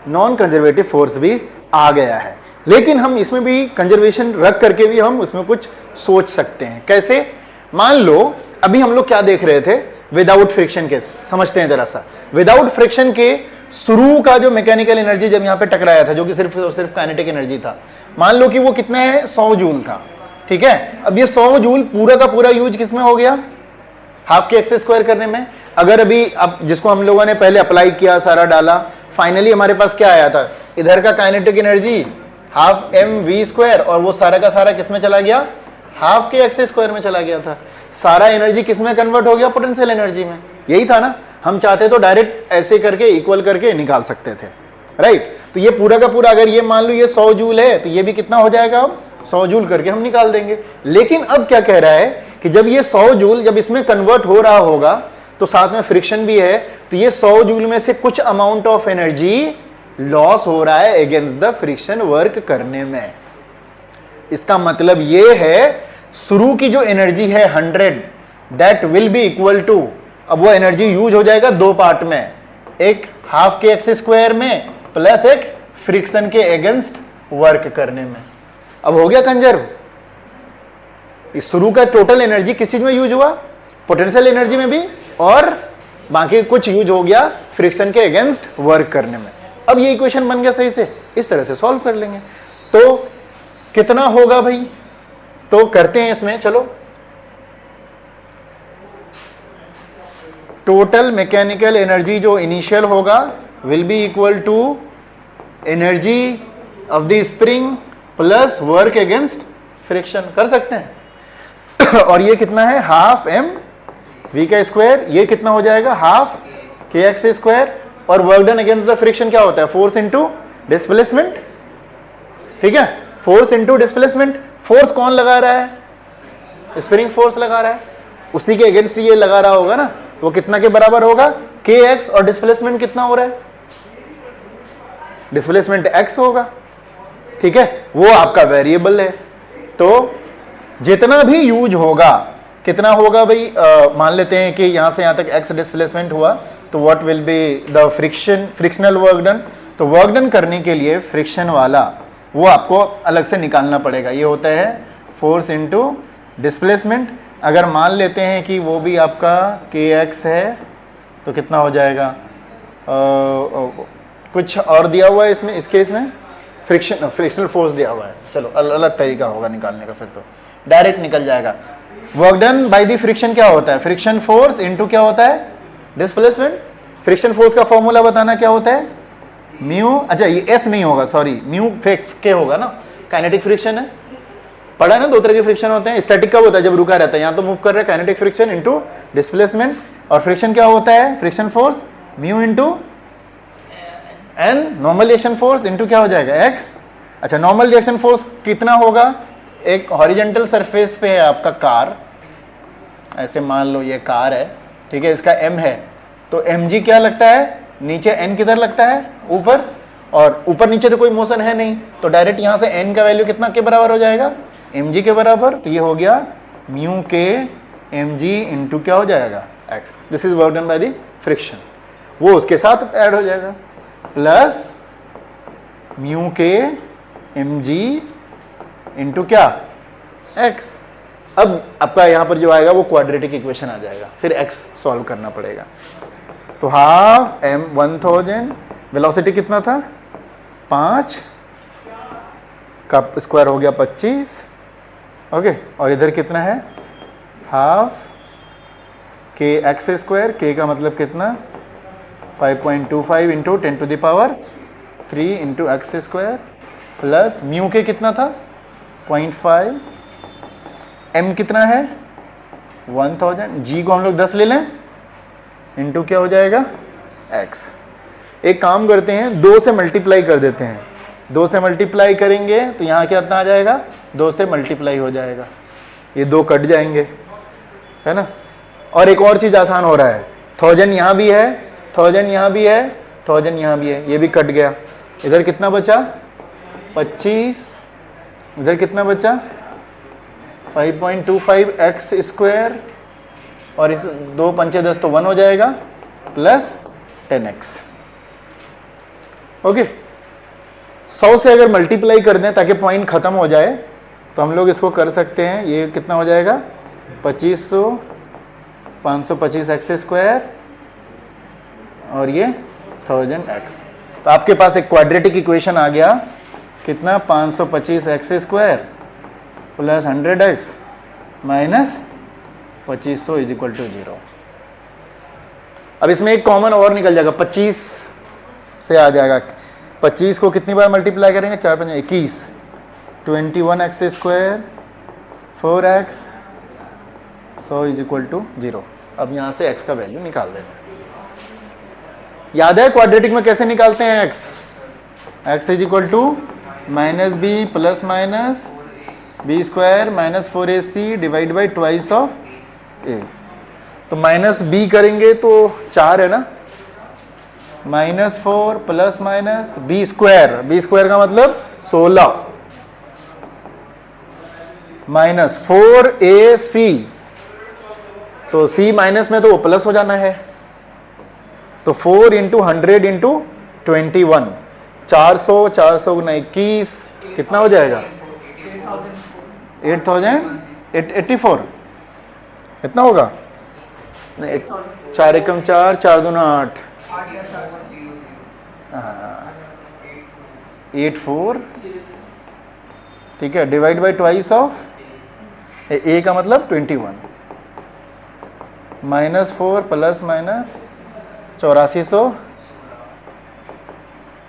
नॉन कंजर्वेटिव फोर्स भी आ गया है। लेकिन हम इसमें भी कंजर्वेशन रख करके भी हम उसमें कुछ सोच सकते हैं। कैसे? मान लो अभी हम लोग क्या देख रहे थे, विदाउट फ्रिक्शन के, समझते हैं जरा सा। विदाउट फ्रिक्शन के शुरू का जो मैकेनिकल एनर्जी जब यहां पे टकराया था, जो कि सिर्फ और सिर्फ काइनेटिक एनर्जी था, मान लो कि वो कितना है? 100 जूल था, ठीक है। अब ये 100 जूल पूरा का पूरा यूज किसमें हो गया? हाफ के एक्स स्क्वायर करने में। अगर अभी अब जिसको हम लोगों ने पहले अप्लाई किया, सारा डाला, फाइनली हमारे पास क्या आया था? इधर का kinetic energy half m v square, और वो सारा का सारा किसमें चला गया? हाफ के एक्स स्क्वायर में चला गया था। सारा एनर्जी किसमें कन्वर्ट हो गया? पोटेंशियल एनर्जी में। यही था ना, हम चाहते तो डायरेक्ट ऐसे करके इक्वल करके निकाल सकते थे, राइट। तो ये पूरा का पूरा, अगर ये मान लो ये 100 जूल है, तो ये भी कितना हो जाएगा? अब 100 जूल करके हम निकाल देंगे। लेकिन अब क्या कह रहा है कि जब ये 100 जूल जब इसमें कन्वर्ट हो रहा होगा, तो साथ में फ्रिक्शन भी है, तो ये 100 जूल में से कुछ अमाउंट ऑफ एनर्जी लॉस हो रहा है अगेंस्ट द फ्रिक्शन वर्क करने में। इसका मतलब ये है शुरू की जो एनर्जी है 100, that will be equal to, अब वो एनर्जी यूज हो जाएगा दो पार्ट में, एक हाफ के एक्स स्क्वायर में प्लस एक फ्रिक्शन के अगेंस्ट वर्क करने में। अब हो गया कंजर्व। इस शुरू का टोटल एनर्जी किस चीज में यूज हुआ? पोटेंशियल एनर्जी में भी, और बाकी कुछ यूज हो गया फ्रिक्शन के अगेंस्ट वर्क करने में। अब ये इक्वेशन बन गया सही से, इस तरह से सॉल्व कर लेंगे। तो कितना होगा भाई? तो करते हैं इसमें, चलो। टोटल मैकेनिकल एनर्जी जो इनिशियल होगा will be equal to energy of the spring plus work against friction. कर सकते हैं। और ये कितना है? हाफ एम वी का स्क्वायर। ये कितना हो जाएगा? हाफ के एक्स स्क्वायर। और work done against the friction क्या होता है? फोर्स इंटू डिस्प्लेसमेंट, ठीक है। Force into displacement. फोर्स कौन लगा रहा है? स्प्रिंग फोर्स लगा रहा है, उसी के अगेंस्ट ये लगा रहा होगा ना, तो वो कितना के बराबर होगा? के एक्स। और डिस्प्लेसमेंट कितना हो रहा है? डिस्प्लेसमेंट एक्स होगा, ठीक है। वो आपका वेरिएबल है। तो जितना भी यूज होगा, कितना होगा भाई? मान लेते हैं कि यहां से यहां तक एक्स डिस्प्लेसमेंट हुआ, तो what will be the frictional work done. तो वर्क डन करने के लिए फ्रिक्शन वाला वो आपको अलग से निकालना पड़ेगा। ये होता है फोर्स इंटू डिस्प्लेसमेंट। अगर मान लेते हैं कि वो भी आपका के एक्स है, तो कितना हो जाएगा? कुछ और दिया हुआ है इसमें, इस केस में फ्रिक्शनल फोर्स दिया हुआ है। चलो अलग तरीका होगा निकालने का, फिर तो डायरेक्ट निकल जाएगा। Work done by the friction क्या होता है? फ्रिक्शन फोर्स इंटू क्या होता है? डिस्प्लेसमेंट। फ्रिक्शन फोर्स का फॉर्मूला बताना, क्या होता है? म्यू, अच्छा ये एस नहीं होगा, सॉरी, म्यू फेक के होगा ना। काइनेटिक फ्रिक्शन है, पढ़ा है ना, दो तरह के फ्रिक्शन होते हैं। स्टैटिक कब होता है? जब रुका रहता है। यहाँ तो मूव कर रहा है, काइनेटिक फ्रिक्शन इंटू डिस्प्लेसमेंट। और फ्रिक्शन क्या होता है? Friction force mu into N, normal reaction force into क्या हो जाएगा? एक्स। अच्छा, नॉर्मल रिएक्शन फोर्स कितना होगा? एक हॉरिजेंटल सरफेस पे है आपका कार, ऐसे मान लो ये कार है, ठीक है, इसका एम है, तो एम जी क्या लगता है? नीचे n किधर लगता है, ऊपर, और ऊपर नीचे तो कोई मोशन है नहीं, तो डायरेक्ट यहां से n का वैल्यू कितना के बराबर हो जाएगा, mg के बराबर। तो ये हो गया म्यू के mg इंटू क्या हो जाएगा, x। This is work done by the friction, वो उसके साथ ऐड हो जाएगा, प्लस म्यू के mg इंटू क्या, x। अब आपका यहां पर जो आएगा वो क्वाड्रेटिक इक्वेशन आ जाएगा, फिर x सॉल्व करना पड़ेगा। तो हाफ m 1000, वेलोसिटी कितना था 5 का स्क्वायर हो गया 25, ओके। और इधर कितना है, हाफ के एक्स स्क्वायर, के का मतलब कितना 5.25 into 10 to the power 3 into x square, plus mu के कितना था 0.5, m कितना है 1000, g को हम लोग 10 ले लें, इंटू क्या हो जाएगा x। एक काम करते हैं, 2 से मल्टीप्लाई कर देते हैं, 2 से मल्टीप्लाई करेंगे तो यहाँ कितना आ जाएगा, 2 से मल्टीप्लाई हो जाएगा, ये 2 कट जाएंगे, है ना। और एक और चीज़ आसान हो रहा है, 1000 यहाँ भी है, 1000 यहाँ भी है, 1000 यहाँ भी है, ये भी कट गया। इधर कितना बचा 25, इधर कितना बचा 5.25 एक्स स्क्वायर, और 2 पंचे 10 तो 1 हो जाएगा, प्लस 10x, ओके। 100 से अगर मल्टीप्लाई कर दें ताकि पॉइंट खत्म हो जाए तो हम लोग इसको कर सकते हैं, ये कितना हो जाएगा 2500, 525 एक्स स्क्वायर, और ये 1000x। तो आपके पास एक क्वाड्रेटिक इक्वेशन आ गया, कितना 525 x square plus 100x minus 2500 is equal to 0। अब इसमें एक कॉमन और निकल जाएगा, 25 से आ जाएगा, 25 को कितनी बार मल्टीप्लाई करेंगे, 4 5 21, 21 x square 4x 100 is equal to 0। अब यहाँ से x का वैल्यू निकाल देना। याद है क्वाड्रेटिक में कैसे निकालते हैं x is equal to minus b plus minus b square minus 4ac divide by twice of a। तो माइनस बी करेंगे तो 4 है ना, -4 प्लस माइनस बी स्क्वायर का मतलब 16 माइनस 4ac, तो c माइनस में तो वो प्लस हो जाना है, तो 4 इंटू 100 इंटू 21, 400 21, कितना हो जाएगा 8084, कितना होगा, 4 एकम 4, 4 दूना 8, 84, ठीक है, divide by twice of a का मतलब 21, -4 plus minus 8400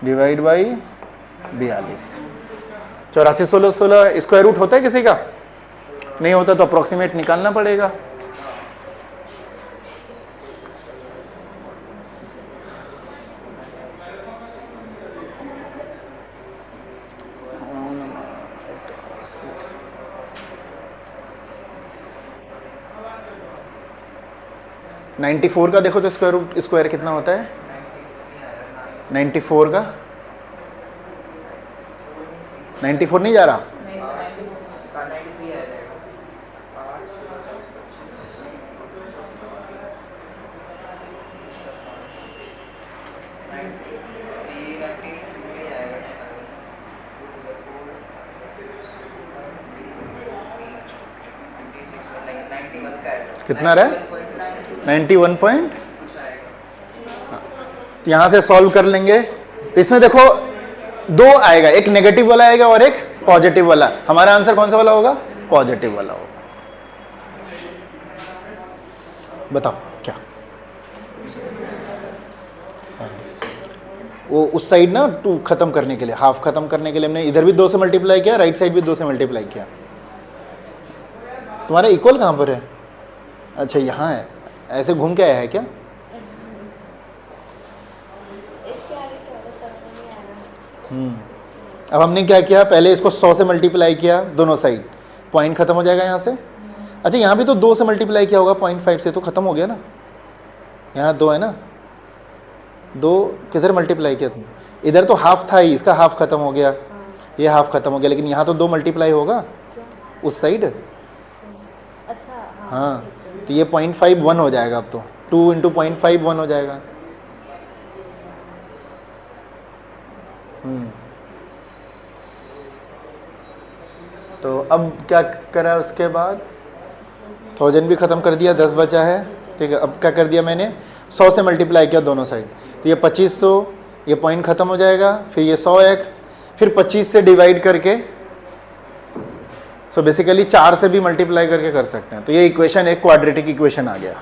divide by 42, 84 16 16 square root होता है किसी का, नहीं होता तो अप्रोक्सीमेट निकालना पड़ेगा। नाइन्टी 94 का देखो तो स्क्वायर कितना होता है, 94 का 94 नहीं जा रहा, कितना रहा 91 पॉइंट। तो यहां से सॉल्व कर लेंगे, तो इसमें देखो 2 आएगा, एक नेगेटिव वाला आएगा और एक पॉजिटिव वाला। हमारा आंसर कौन सा वाला होगा, पॉजिटिव वाला होगा। बताओ क्या, वो उस साइड ना 2 खत्म करने के लिए, हाफ खत्म करने के लिए हमने इधर भी 2 से मल्टीप्लाई किया, राइट साइड भी 2 से मल्टीप्लाई किया। तुम्हारा इक्वल कहां पर है, अच्छा यहाँ है, ऐसे घूम के आया है क्या, अब हमने क्या किया, पहले इसको 100 से मल्टीप्लाई किया दोनों साइड, पॉइंट खत्म हो जाएगा यहाँ से। अच्छा यहाँ भी तो 2 से मल्टीप्लाई किया होगा, 0.5 से तो खत्म हो गया ना, यहाँ 2 है ना, दो किधर मल्टीप्लाई किया तुम? इधर तो हाफ था ही, इसका हाफ खत्म हो गया, ये हाफ खत्म हो गया, लेकिन यहाँ तो 2 मल्टीप्लाई होगा उस साइड। अच्छा हाँ, तो ये 0.5 1 हो जाएगा, अब तो 2 इंटू 0.5 1 हो जाएगा। तो अब क्या करा उसके बाद, 1000 भी ख़त्म कर दिया, 10 बचा है। ठीक है, अब क्या कर दिया मैंने, 100 से मल्टीप्लाई किया दोनों साइड, तो ये 2500, ये पॉइंट ख़त्म हो जाएगा, फिर ये 100x, फिर 25 से डिवाइड करके, सो बेसिकली 4 से भी मल्टीप्लाई करके कर सकते हैं। तो ये इक्वेशन एक क्वाड्रेटिक इक्वेशन आ गया।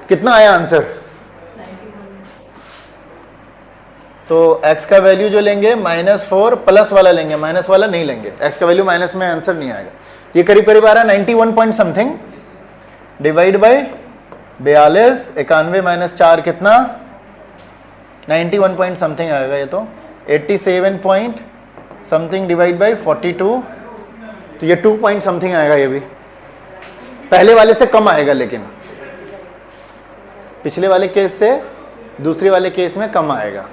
कितना आया आंसर? तो x का वैल्यू जो लेंगे -4 प्लस वाला लेंगे, माइनस वाला नहीं लेंगे, x का वैल्यू माइनस में आंसर नहीं आएगा। ये करीब करीब आ रहा है 91 point something, divide by 42, 91 minus 4 कितना, 91 पॉइंट समथिंग आएगा। ये तो 87 पॉइंट समथिंग डिवाइड बाय 42, तो ये 2 पॉइंट समथिंग आएगा। ये भी पहले वाले से कम आएगा, लेकिन पिछले वाले केस से दूसरे वाले केस में कम आएगा।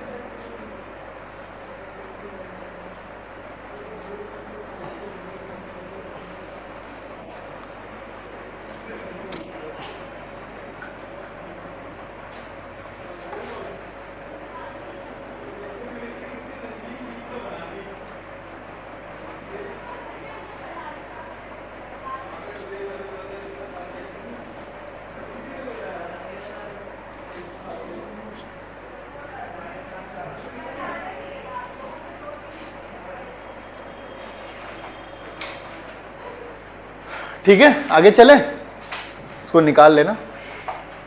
ठीक है, आगे चले, इसको निकाल लेना।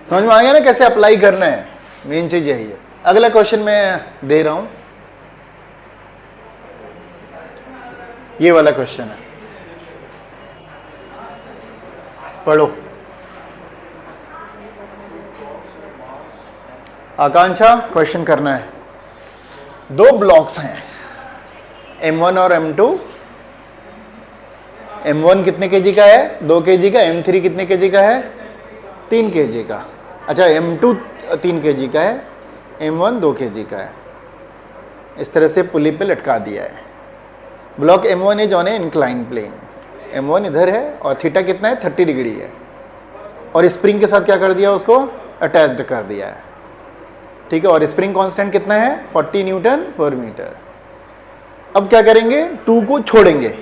समझ में आ गया ना कैसे अप्लाई करना है, मेन चीज यही है। अगला क्वेश्चन मैं दे रहा हूं, ये वाला क्वेश्चन है, पढ़ो। आकांक्षा, क्वेश्चन करना है। 2 ब्लॉक्स हैं M1 और M2। M1 कितने केजी का है? 2 केजी का। M3 कितने केजी का है? 3 केजी का। अच्छा, M2 3 केजी का है, M1 2 केजी का है। इस तरह से पुली पे लटका दिया है। Block M1 is on a incline plane. M1 इधर है और थीटा कितना है? 30 डिग्री है, और स्प्रिंग के साथ क्या कर दिया, उसको अटैच्ड कर दिया है। ठीक है, और स्प्रिंग कांस्टेंट कितना है? 40 न्यूटन पर मीटर। अब क्या करेंगे, 2 को छोड़ेंगे।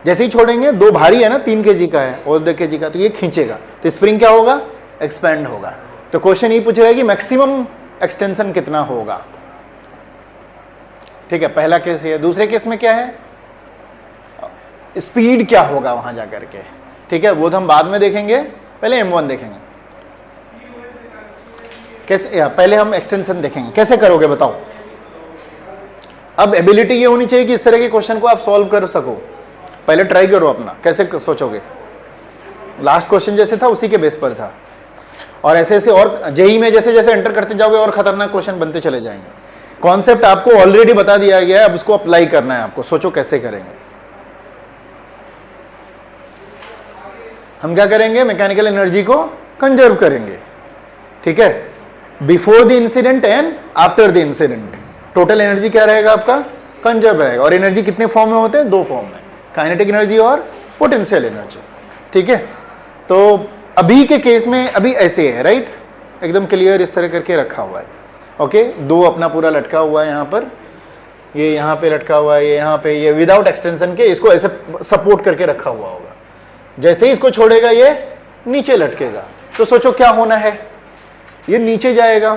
जैसे ही छोड़ेंगे, 2 भारी है ना, 3 केजी का है और 2 केजी का, तो ये खींचेगा, तो स्प्रिंग क्या होगा? एक्सपेंड होगा। तो क्वेश्चन ये पूछेगा कि मैक्सिमम एक्सटेंशन कितना होगा। ठीक है, पहला केस ये है। दूसरे केस में क्या है, स्पीड क्या होगा वहां जाकर के। ठीक है, वो तो हम बाद में देखेंगे, पहले M1 देखेंगे कैसे। पहले हम एक्सटेंशन देखेंगे, कैसे करोगे बताओ। अब एबिलिटी ये होनी चाहिए कि इस तरह के क्वेश्चन को आप सॉल्व कर सको। पहले ट्राई करो अपना, कैसे सोचोगे। लास्ट क्वेश्चन जैसे था उसी के बेस पर था, और ऐसे ऐसे और जेई में जैसे जैसे एंटर करते जाओगे और खतरनाक क्वेश्चन बनते चले जाएंगे। कॉन्सेप्ट आपको ऑलरेडी बता दिया गया है, अब उसको अप्लाई करना है आपको। सोचो कैसे करेंगे। हम क्या करेंगे, मैकेनिकल एनर्जी को कंजर्व करेंगे। ठीक है, before the incident and after the incident total energy क्या रहेगा आपका? कंजर्व रहेगा। और एनर्जी कितने फॉर्म में होते हैं? 2 फॉर्म में, काइनेटिक एनर्जी और पोटेंशियल एनर्जी। ठीक है, तो अभी के केस में अभी ऐसे है, राइट, एकदम क्लियर इस तरह करके रखा हुआ है। ओके, 2 अपना पूरा लटका हुआ है यहाँ पर, ये यहाँ पे लटका हुआ है, ये यहाँ पे, ये विदाउट एक्सटेंशन के इसको ऐसे सपोर्ट करके रखा हुआ होगा। जैसे ही इसको छोड़ेगा ये नीचे लटकेगा, तो सोचो क्या होना है, ये नीचे जाएगा,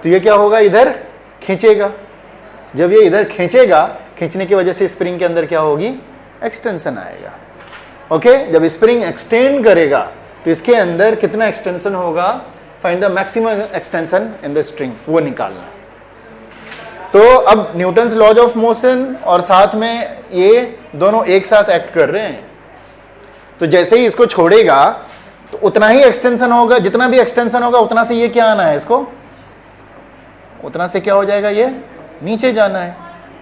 तो ये क्या होगा, इधर खींचेगा। जब ये इधर खींचेगा, खींचने की वजह से स्प्रिंग के अंदर क्या होगी? एक्सटेंशन आएगा। ओके, जब स्प्रिंग एक्सटेंड करेगा तो इसके अंदर कितना एक्सटेंशन होगा? Find the maximum extension in the string, वो निकालना। तो अब न्यूटन्स लॉज ऑफ मोशन और साथ में ये दोनों एक साथ एक्ट कर रहे हैं, तो जैसे ही इसको छोड़ेगा तो उतना ही एक्सटेंशन होगा। जितना भी एक्सटेंशन होगा उतना से ये क्या आना है, इसको उतना से क्या हो जाएगा, ये नीचे जाना है।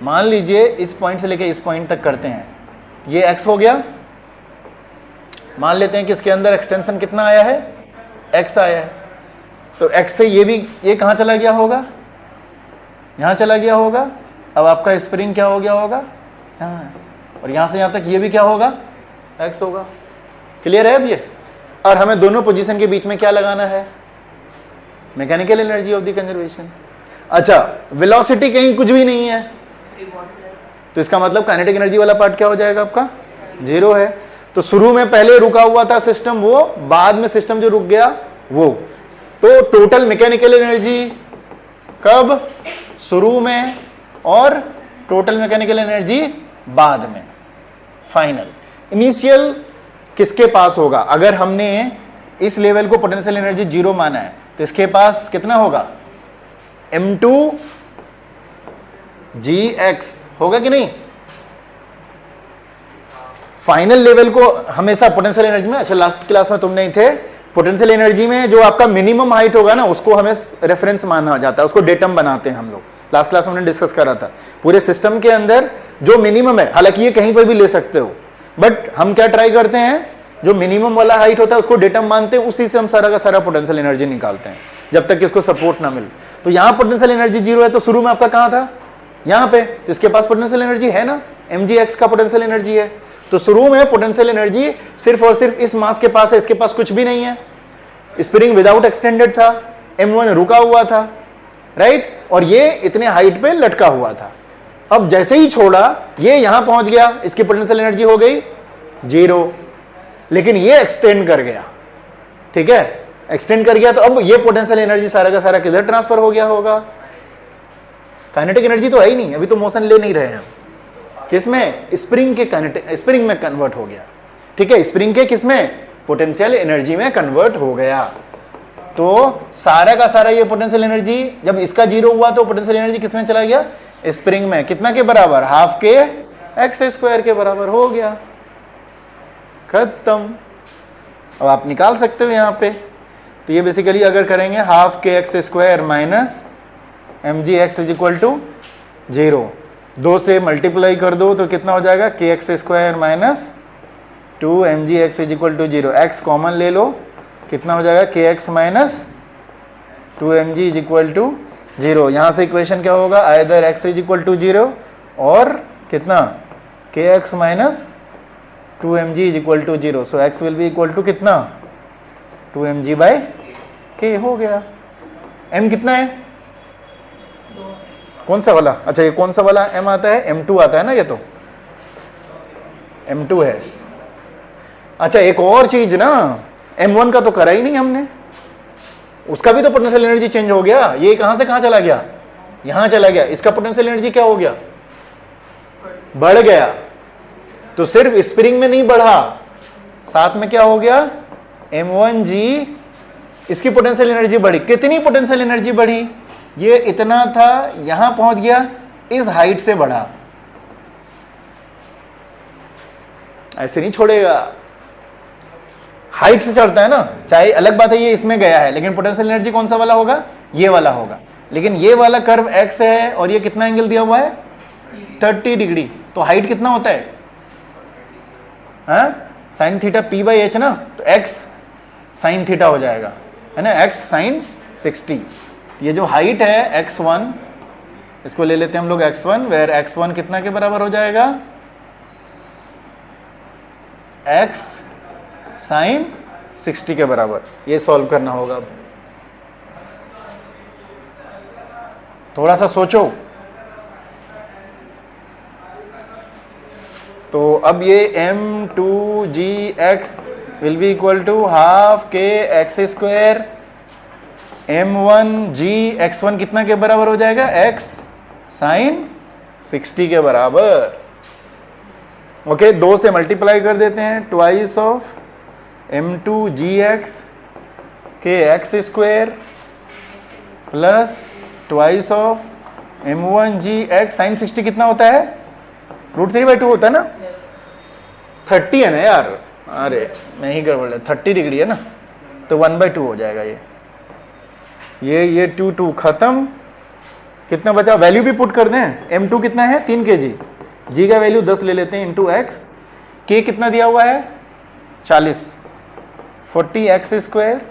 मान लीजिए इस पॉइंट से लेके इस पॉइंट तक करते हैं, ये x हो गया। मान लेते हैं कि इसके अंदर एक्सटेंशन कितना आया है? x आया है। तो x से ये कहाँ चला गया होगा, यहाँ चला गया होगा। अब आपका स्प्रिंग क्या हो गया होगा, यहाँ, और यहाँ से यहाँ तक ये भी क्या होगा, x होगा। क्लियर है अब ये। और हमें दोनों पोजीशन के बीच में क्या लगाना है, mechanical energy of the conservation. अच्छा, वेलोसिटी कहीं कुछ भी नहीं है, तो इसका मतलब काइनेटिक एनर्जी वाला पार्ट क्या हो जाएगा आपका, 0 है। तो शुरू में पहले रुका हुआ था सिस्टम वो, बाद में सिस्टम जो रुक गया वो। तो टोटल मैकेनिकल एनर्जी कब, शुरू में, और टोटल मैकेनिकल एनर्जी बाद में, फाइनल। इनिशियल किसके पास होगा, अगर हमने इस लेवल को पोटेंशियल एनर्जी 0 माना है तो इसके पास कितना होगा, m2gx होगा कि नहीं। फाइनल लेवल को हमेशा पोटेंशियल एनर्जी में, अच्छा लास्ट क्लास में तुम नहीं थे, पोटेंशियल एनर्जी में जो आपका मिनिमम हाइट होगा ना उसको हमें रेफरेंस माना जाता है, उसको डेटम बनाते हैं हम लोग। लास्ट क्लास में हमने डिस्कस करा था पूरे सिस्टम के अंदर जो मिनिमम है, हालांकि ये कहीं पर भी ले सकते हो, बट हम क्या ट्राई करते हैं, जो मिनिमम वाला हाइट होता है उसको डेटम मानते हैं, उसी से हम सारा का सारा पोटेंशियल एनर्जी निकालते हैं जब तक कि इसको सपोर्ट ना मिले। तो यहाँ पोटेंशियल एनर्जी 0 है, तो शुरू में आपका कहाँ था, यहाँ पे, तो इसके पास पोटेंशियल एनर्जी है ना, mgx का पोटेंशियल एनर्जी है। तो शुरू में पोटेंशियल एनर्जी सिर्फ और सिर्फ इस मास के पास है, इसके पास कुछ भी नहीं है। स्प्रिंग विदाउट एक्सटेंडेड था, m1 रुका हुआ था, राइट, और ये इतने हाइट पे लटका हुआ था। अब जैसे ही छोड़ा ये यहां पहुंच गया, इसकी पोटेंशियल एनर्जी हो गई 0, लेकिन ये एक्सटेंड कर गया, ठीक है, एक्सटेंड कर गया, तो अब ये पोटेंशियल एनर्जी सारा का सारा किधर ट्रांसफर हो गया होगा, काइनेटिक एनर्जी तो है ही नहीं, अभी तो मोशन ले नहीं रहे हैं, किसमें, स्प्रिंग के काइनेटिक, स्प्रिंग में कन्वर्ट हो गया, ठीक है, स्प्रिंग के किसमें, पोटेंशियल एनर्जी में कन्वर्ट हो गया। तो सारा का सारा ये पोटेंशियल एनर्जी जब इसका 0 हुआ तो पोटेंशियल एनर्जी किसमें चला गया, स्प्रिंग में, कितना के बराबर, हाफ के एक्स स्क्वायर के बराबर हो गया, खत्म। अब आप निकाल सकते हो यहाँ पे, तो ये बेसिकली अगर करेंगे हाफ के x square minus mgx is equal to 0, 2 से मल्टीप्लाई कर दो तो कितना हो जाएगा, k x square minus 2 mgx is equal to 0, x common ले लो, कितना हो जाएगा, k x minus 2 mg is equal to 0। यहाँ से इक्वेशन क्या होगा, either x is equal to 0 और कितना, k x minus 2 mg is equal to 0, so x will be equal to कितना, 2 mg बाय k हो गया। m कितना है, कौन सा वाला, अच्छा ये कौन सा वाला m आता है, m2 आता है ना, ये तो m2 है। अच्छा एक और चीज ना, m1 का तो करा ही नहीं हमने, उसका भी तो पोटेंशियल एनर्जी चेंज हो गया, ये कहां से कहां चला गया, यहां चला गया, इसका पोटेंशियल एनर्जी क्या हो गया, बढ़ गया। तो सिर्फ स्प्रिंग में नहीं बढ़ा, साथ में क्या हो गया, m1g, इसकी पोटेंशियल एनर्जी बढ़ी, कितनी पोटेंशियल एनर्जी बढ़ी, ये इतना था, यहां पहुंच गया, इस हाइट से बढ़ा, ऐसे नहीं छोड़ेगा, हाइट से चढ़ता है ना, चाहे अलग बात है ये इसमें गया है, लेकिन पोटेंशियल एनर्जी कौन सा वाला होगा, ये वाला होगा। लेकिन ये वाला कर्व x है और ये कितना एंगल दिया हुआ है, 30 डिग्री, तो हाइट कितना होता है, sine theta p by H ना, तो x साइन थीटा हो जाएगा, है ना, x साइन 60। ये जो हाइट है x1, इसको ले लेते हैं हम लोग x1, वेयर x1 कितना के बराबर हो जाएगा, x साइन 60 के बराबर। ये सॉल्व करना होगा, अब थोड़ा सा सोचो। तो अब ये m2gx will be equal to half के एक्स स्क्वायर, m1g x1 कितना के बराबर हो जाएगा, x साइन 60 के बराबर। ओके, 2 से मल्टीप्लाई कर देते हैं, twice of m2gx k x square plus twice of m1gx sine 60 कितना होता है, √3/2 होता है ना, 30 है ना यार, अरे मैं ही गड़बड़ है, 30 डिग्री है ना, तो 1/2 हो जाएगा ये 2 खत्म। कितना बचा, वैल्यू भी पुट कर दें, m2 कितना है 3 kg, g का वैल्यू 10 ले लेते हैं इंटू x, k कितना दिया हुआ है 40, 40 एक्स स्क्वायर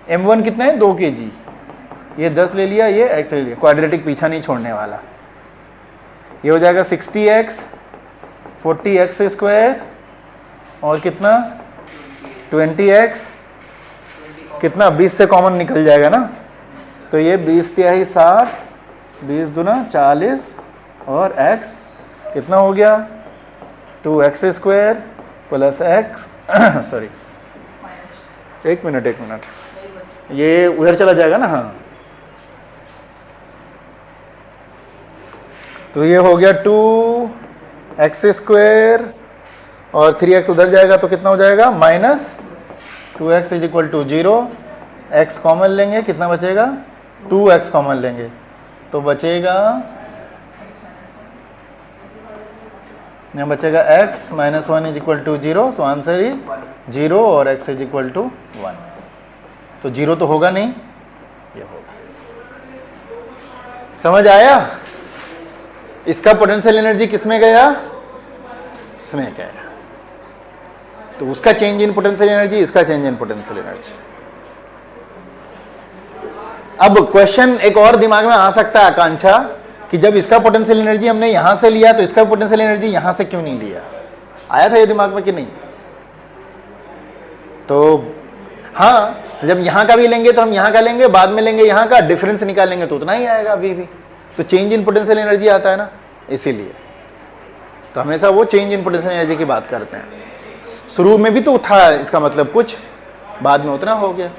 m1 कितना है 2 kg, ये 10 ले लिया, ये x ले लिया, क्वाड्रेटिक पीछा नहीं छोड़ने वाला। ये हो जाएगा 60x 40x स्क्वायर और कितना 20x, कितना 20 से कॉमन निकल जाएगा ना, तो ये 20 तिहाई 60, 20 दूना 40 और x कितना हो गया 2x square plus x sorry एक मिनट ये उधर चला जाएगा ना, हाँ तो ये हो गया 2x स्क्वायर और 3x उधर जाएगा तो कितना हो जाएगा minus 2x is equal to 0, x common लेंगे कितना बचेगा 2x कॉमन लेंगे तो बचेगा, यहाँ बचेगा x minus 1 is equal to 0, so answer is 0 और x इज इक्वल टू 1। तो 0 तो होगा नहीं, ये होगा। समझ आया? इसका पोटेंशियल एनर्जी किसमें गया, इसमें गया, तो उसका चेंज इन पोटेंशियल एनर्जी, इसका चेंज इन पोटेंशियल एनर्जी। अब क्वेश्चन एक और दिमाग में आ सकता है आकांक्षा कि जब इसका पोटेंशियल एनर्जी हमने यहां से लिया तो इसका पोटेंशियल एनर्जी यहां से क्यों नहीं लिया, आया था ये दिमाग में कि नहीं? तो हाँ, जब यहां का भी लेंगे तो हम यहां का लेंगे, बाद में लेंगे यहां का, डिफरेंस निकालेंगे तो उतना ही आएगा अभी भी, तो चेंज इन पोटेंशियल एनर्जी आता है ना, इसीलिए तो हमेशा वो चेंज इन पोटेंशियल एनर्जी की बात करते हैं। शुरू में भी तो था इसका मतलब कुछ, बाद में उतना हो गया।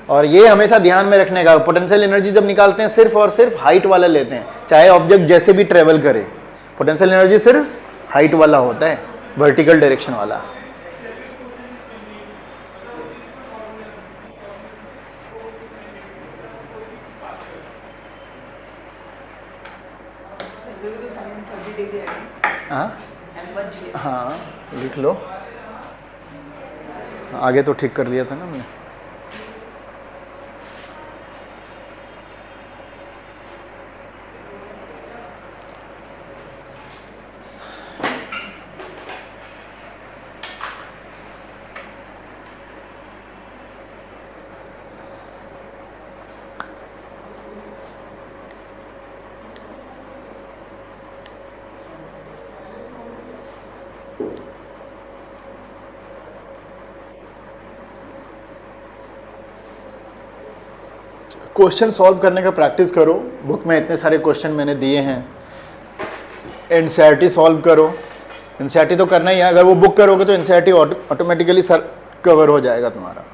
और ये हमेशा ध्यान में रखने का, पोटेंशियल एनर्जी जब निकालते हैं सिर्फ और सिर्फ हाइट वाला लेते हैं, चाहे ऑब्जेक्ट जैसे भी ट्रेवल करे, पोटेंशियल एनर्जी सिर्फ हाइट वाला होता है, वर्टिकल डायरेक्शन वाला। हाँ लिख लो, आगे तो ठीक कर लिया था ना मैंने। क्वेश्चन सॉल्व करने का प्रैक्टिस करो, बुक में इतने सारे क्वेश्चन मैंने दिए हैं, एनसीईआरटी सॉल्व करो, एनसीईआरटी तो करना ही है, अगर वो बुक करोगे तो एनसीईआरटी ऑटोमेटिकली सर कवर हो जाएगा तुम्हारा।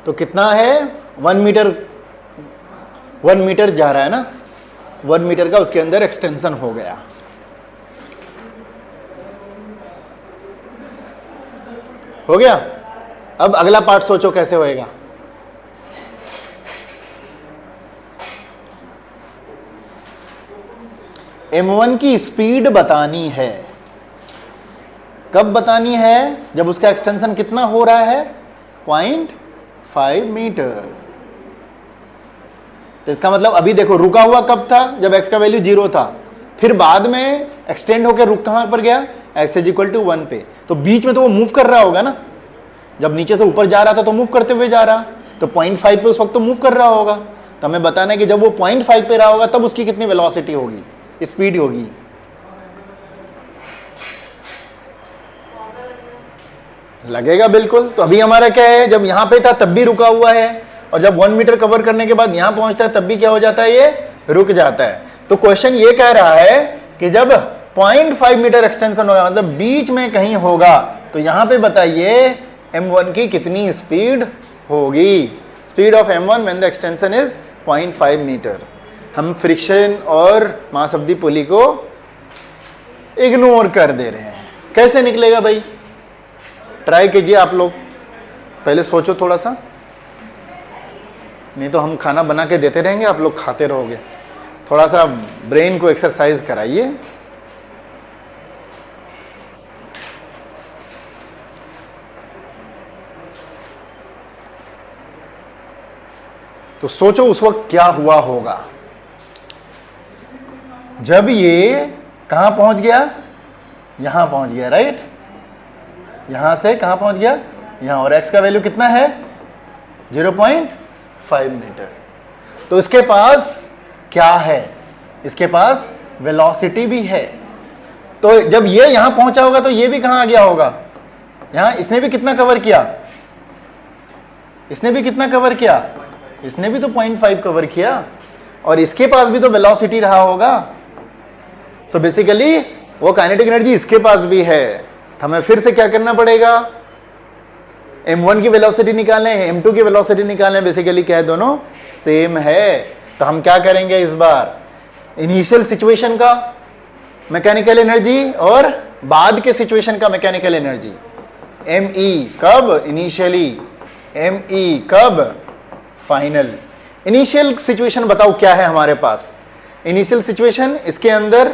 तो कितना है 1 मीटर जा रहा है ना, 1 मीटर का उसके अंदर एक्सटेंशन हो गया। हो गया? अब अगला पार्ट सोचो कैसे होएगा। m1 की स्पीड बतानी है, कब बतानी है, जब उसका एक्सटेंशन कितना हो रहा है 0.5 मीटर। तो इसका मतलब अभी देखो रुका हुआ कब था, जब x का वैल्यू 0 था, फिर बाद में एक्सटेंड होकर रुक कहां पर गया, x इज इक्वल टू 1 पे। तो बीच में तो वो मूव कर रहा होगा ना, जब नीचे से ऊपर जा रहा था तो मूव करते हुए जा रहा, तो 0.5 पे उस वक्त तो मूव कर रहा होगा। तो हमें बताना है कि जब वो 0.5 पे रहा होगा तब उसकी कितनी वेलोसिटी होगी, स्पीड होगी। लगेगा बिल्कुल। तो अभी हमारा क्या है, जब यहां पे था तब भी रुका हुआ है, और जब 1 मीटर कवर करने के बाद यहां पहुंचता है तब भी क्या हो जाता है, ये रुक जाता है। तो क्वेश्चन ये कह रहा है कि जब 0.5 मीटर एक्सटेंशन होगा, मतलब बीच में कहीं होगा, तो यहां पे बताइए m1 की कितनी स्पीड होगी। Speed of m1 when the extension is 0.5 meter. हम फ्रिक्शन और मास ऑफ द पुली को इग्नोर कर दे रहे हैं। कैसे निकलेगा भाई, ट्राई कीजिए आप लोग, पहले सोचो थोड़ा सा, नहीं तो हम खाना बना के देते रहेंगे, आप लोग खाते रहोगे। थोड़ा सा ब्रेन को एक्सरसाइज कराइए। तो सोचो उस वक्त क्या हुआ होगा जब ये कहां पहुंच गया, यहां पहुंच गया, राइट, यहां से कहां पहुंच गया, यहां, और x का वैल्यू कितना है 0.5 मीटर। तो इसके पास क्या है, इसके पास वेलोसिटी भी है। तो जब ये यहां पहुंचा होगा तो ये भी कहां आ गया होगा, यहां। इसने भी कितना कवर किया, इसने भी कितना कवर किया, इसने भी तो 0.5 कवर किया, और इसके पास भी तो वेलोसिटी रहा होगा। सो बेसिकली वो काइनेटिक एनर्जी इसके पास भी है। तो हमें फिर से क्या करना पड़ेगा, m1 की वेलोसिटी निकालें, m2 की वेलोसिटी निकालें, बेसिकली क्या है, दोनों सेम है। तो हम क्या करेंगे इस बार, इनिशियल सिचुएशन का मैकेनिकल एनर्जी और बाद के सिचुएशन का मैकेनिकल एनर्जी, me कब इनिशियली, me कब फाइनल। इनिशियल सिचुएशन बताओ क्या है हमारे पास, इनिशियल सिचुएशन इसके अंदर,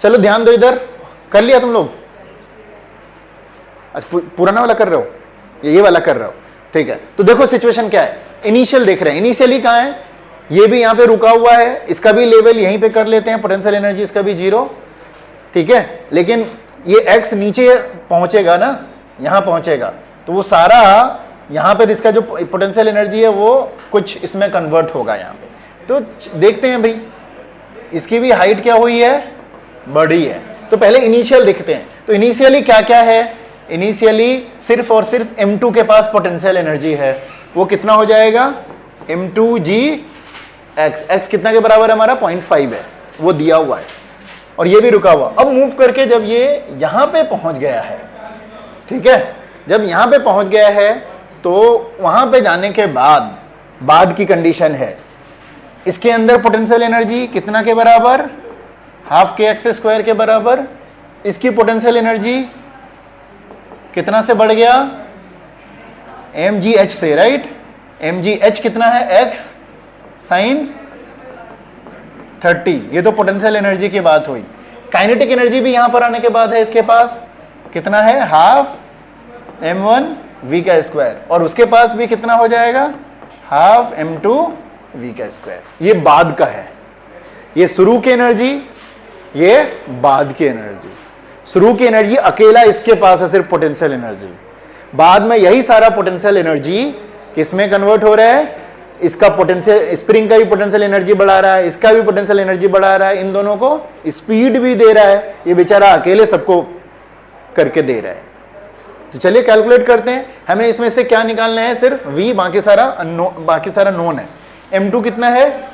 चलो ध्यान दो इधर, कर लिया तुम लोग, अच्छा पुराना वाला कर रहे हो, ये वाला कर रहे हो, ठीक है। तो देखो सिचुएशन क्या है, इनिशियल देख रहे हैं, इनिशियली कहां है, ये भी यहां पे रुका हुआ है, इसका भी लेवल यहीं पे कर लेते हैं, पोटेंशियल एनर्जी इसका भी 0, ठीक है। लेकिन ये x नीचे पहुंचेगा ना, यहां पहुंचेगा, तो वो सारा यहां पर इसका जो पोटेंशियल एनर्जी है वो कुछ इसमें कन्वर्ट होगा यहां पे। तो देखते हैं भाई, इसकी भी हाइट क्या हुई है, बढ़ी है। तो पहले इनिशियल देखते हैं। तो इनिशियली क्या क्या है, इनिशियली सिर्फ और सिर्फ m2 के पास पोटेंशियल एनर्जी है, वो कितना हो जाएगा m2g x, x कितना के बराबर है हमारा 0.5 है, वो दिया हुआ है, और ये भी रुका हुआ। अब मूव करके जब ये यहां पे पहुंच गया है, ठीक है, जब यहां पे पहुंच गया है तो वहां पे जाने के बाद की कंडीशन है, इसके अंदर पोटेंशियल एनर्जी कितना के बराबर, हाफ के एक्स स्क्वायर के बराबर। इसकी पोटेंशियल एनर्जी कितना से बढ़ गया, mgh से, राइट, mgh कितना है, x साइन 30, ये तो पोटेंशियल एनर्जी की बात हुई। काइनेटिक एनर्जी भी यहां पर आने के बाद है, इसके पास कितना है, हाफ m1 v का स्क्वायर, और उसके पास भी कितना हो जाएगा, हाफ m2 v का स्क्वायर। ये बाद का है, ये शुरू की एनर्जी, ये बाद की एनर्जी। शुरू की एनर्जी अकेला इसके पास है सिर्फ पोटेंशियल एनर्जी, बाद में यही सारा पोटेंशियल एनर्जी किसमें कन्वर्ट हो रहा है, इसका पोटेंशियल, स्प्रिंग का भी पोटेंशियल एनर्जी बढ़ा रहा है, इसका भी पोटेंशियल एनर्जी बढ़ा रहा है, इन दोनों को स्पीड भी दे रहा है, ये बेचारा अकेले सबको करके दे रहा है। तो चलिए कैलकुलेट करते हैं, हमें इसमें से क्या निकालना है, सिर्फ v, बाकी सारा नोन है। m2 कितना है,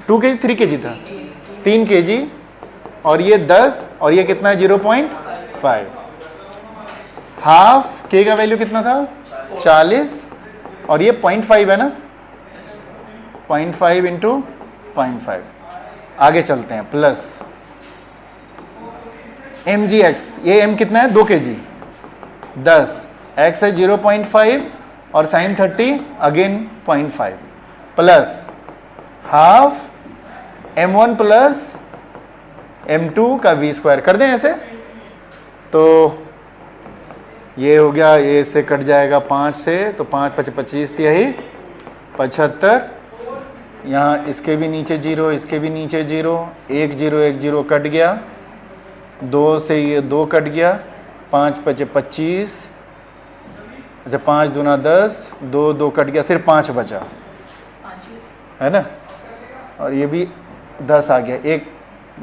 2 kg 3 kg था, 3 kg, और ये 10, और ये कितना है 0.5, हाफ k का वैल्यू कितना था 40, और ये 0.5 है ना, 0.5 इंटू 0.5। आगे चलते हैं, प्लस mgx, ये m कितना है 2 kg, 10, x है 0.5 और sine 30 again 0.5, plus half m1 plus m2 का v स्क्वायर। कर दें ऐसे, तो ये हो गया, ये से कट जाएगा 5 से, तो 5 5 25 यही 75, यहाँ इसके भी नीचे 0, इसके भी नीचे 0, 1 0 1 0 कट गया, 2 से ये 2 कट गया, 5 5 25, अच्छा 5 दूना 10, 2 2 कट गया, सिर्फ 5 बचा है ना, और ये भी 10 आ गया, 1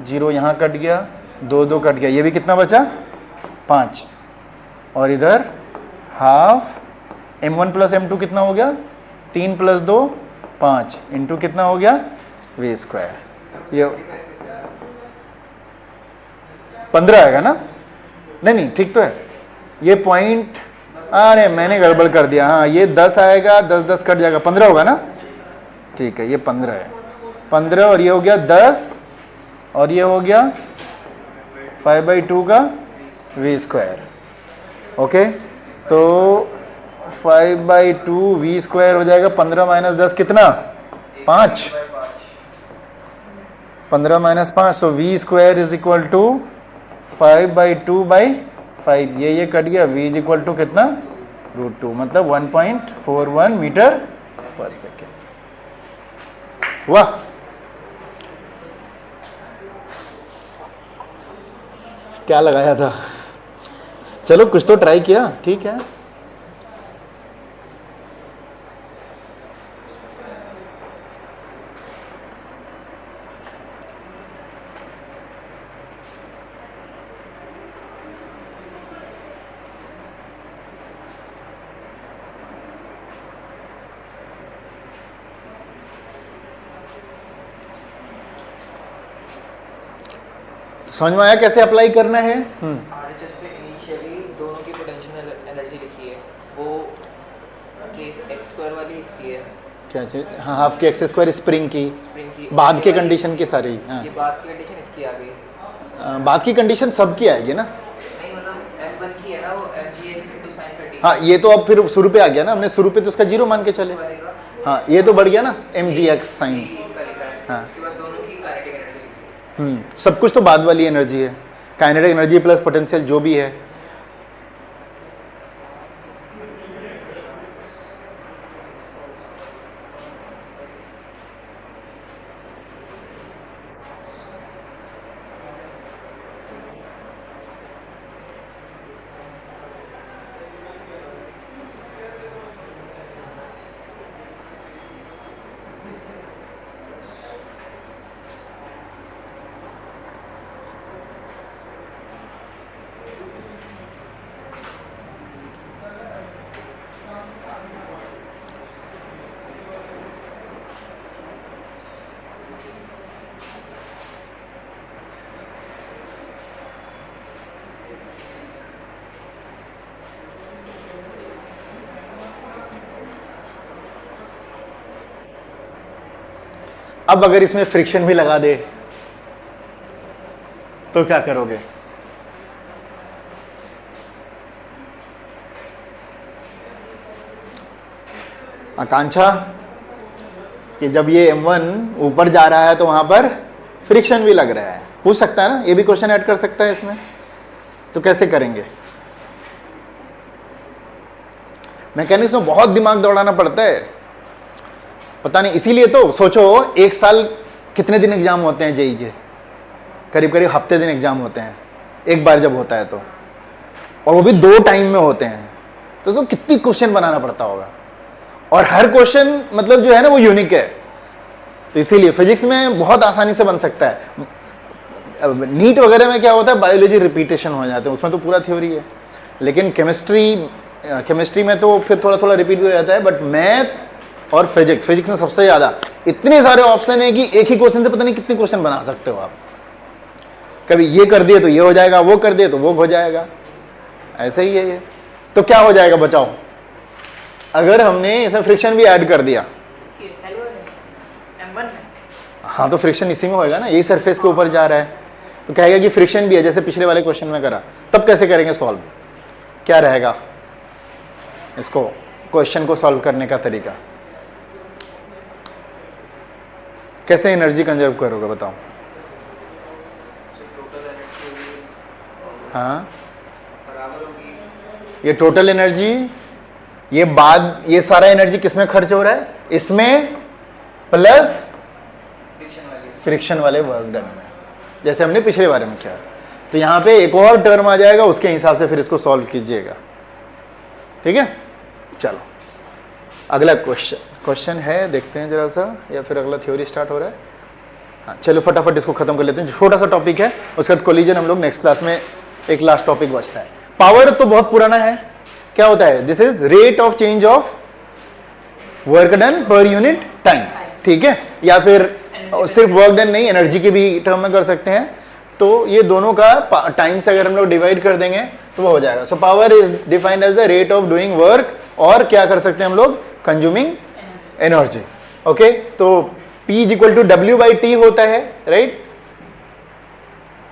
0 यहाँ कट गया, 2 2 कट गया, ये भी कितना बचा 5, और इधर हाफ m1 प्लस m2 कितना हो गया 3 प्लस 2 5 इंटू कितना हो गया v स्क्वायर। ये 15 आएगा ना, नहीं ठीक तो है, ये पॉइंट, अरे मैंने गड़बड़ कर दिया, हाँ ये 10 आएगा, 10 10 कट जाएगा, 15 होगा ना, ठीक है, ये 15 है, 15, और ये हो गया 10, और ये हो गया 5/2 का v स्क्वायर। ओके, तो 5/2 v स्क्वायर हो जाएगा 15 माइनस 10 कितना 5, 15 minus 5, so v square is equal to 5/2/5, ये कट गया, v इज इक्वल टू कितना √2, मतलब 1.41 मीटर पर सेकेंड। वाह, क्या लगाया था। चलो कुछ तो ट्राई किया, ठीक है। समझ में आया कैसे अप्लाई करना है? आरएचएस पे इनिशियली दोनों की पोटेंशियल एनर्जी लिखी है, वो एक्स स्क्वायर वाली इसकी है, क्या चीज? हाँ, हाफ की एक्स स्क्वायर स्प्रिंग की, स्प्रिंग की बाद के कंडीशन की सारी। हाँ, ये बाद की कंडीशन इसकी आ गई। बाद की कंडीशन सबकी आएगी ना। नहीं मतलब M1 की है ना, वो mgx into sin 30 हाँ, ये तो अब फिर शुरू पे आ गया ना, हमने शुरू पे तो उसका जीरो मान के चले। वाले का हाँ, ये तो बढ़ गया ना, mgx साइन। इसका लिखा है। हाँ। उसके बाद दोनों की काइनेटिक एनर्जी लिखी है। सब कुछ तो बाद वाली एनर्जी है, काइनेटिक एनर्जी प्लस पोटेंशियल जो भी है। अब अगर इसमें फ्रिक्शन भी लगा दे तो क्या करोगे? आकांक्षा, कि जब ये M1 ऊपर जा रहा है तो वहां पर फ्रिक्शन भी लग रहा है, पूछ सकता है ना, ये भी क्वेश्चन ऐड कर सकता है इसमें। तो कैसे करेंगे? मैकेनिक्स में बहुत दिमाग दौड़ाना पड़ता है, पता नहीं, इसीलिए तो सोचो एक साल कितने दिन एग्जाम होते हैं जेईई के? करीब करीब हफ्ते दिन एग्जाम होते हैं एक बार जब होता है तो, और वो भी 2 टाइम में होते हैं, तो उसको कितनी क्वेश्चन बनाना पड़ता होगा, और हर क्वेश्चन मतलब जो है ना वो यूनिक है। तो इसीलिए फिजिक्स में बहुत आसानी से बन सकता है। नीट वगैरह में क्या होता है, बायोलॉजी रिपीटेशन हो जाते हैं, उसमें तो पूरा थ्योरी है, लेकिन केमिस्ट्री में तो फिर थोड़ा थोड़ा रिपीट भी हो जाता है। बट मैथ और फिजिक्स में सबसे ज़्यादा इतने सारे ऑप्शन है कि एक ही क्वेश्चन से पता नहीं कितने क्वेश्चन बना सकते हो आप। कभी ये कर दिए तो ये हो जाएगा, वो कर दिए तो वो हो जाएगा, ऐसे ही है ये। तो क्या हो जाएगा बताओ, अगर हमने इसमें फ्रिक्शन भी ऐड कर दिया? M1 हाँ, तो फ्रिक्शन इसी में होएगा ना, यही सरफेस के ऊपर जा रहा है, तो कहेगा कि फ्रिक्शन भी है, जैसे पिछले वाले क्वेश्चन में करा। तब कैसे करेंगे सॉल्व, क्या रहेगा इसको, क्वेश्चन को सॉल्व करने का तरीका? कैसे एनर्जी कंजर्व करोगे बताओ? टोटल एनर्जी हाँ, बराबर होगी, ये टोटल एनर्जी, ये बाद, ये सारा एनर्जी किसमें खर्च हो रहा है? इसमें, प्लस फ्रिक्शन वाले वर्क डन में, जैसे हमने पिछले बारे में किया। तो यहाँ पे एक और टर्म आ जाएगा, उसके हिसाब से फिर इसको सॉल्व कीजिएगा, ठीक है? चलो अगला क्वेश्चन है, देखते हैं जरा सा, या फिर अगला थ्योरी स्टार्ट हो रहा है? हाँ, चलो फटाफट इसको खत्म कर लेते हैं, छोटा सा टॉपिक है, उसके बाद कोलिजन हम लोग नेक्स्ट क्लास में, एक लास्ट टॉपिक बचता है। पावर तो बहुत पुराना है, क्या होता है? This is rate of change of work done per unit time, ठीक है? या फिर सिर्फ वर्क डन नहीं, एनर्जी की भी टर्म में कर सकते हैं। तो ये दोनों का टाइम से अगर हम लोग डिवाइड कर देंगे तो वो हो जाएगा। So power is defined as the rate of doing work, और क्या कर सकते हैं हम लोग, कंज्यूमिंग एनर्जी। ओके, तो P is equal to W/T होता है, राइट?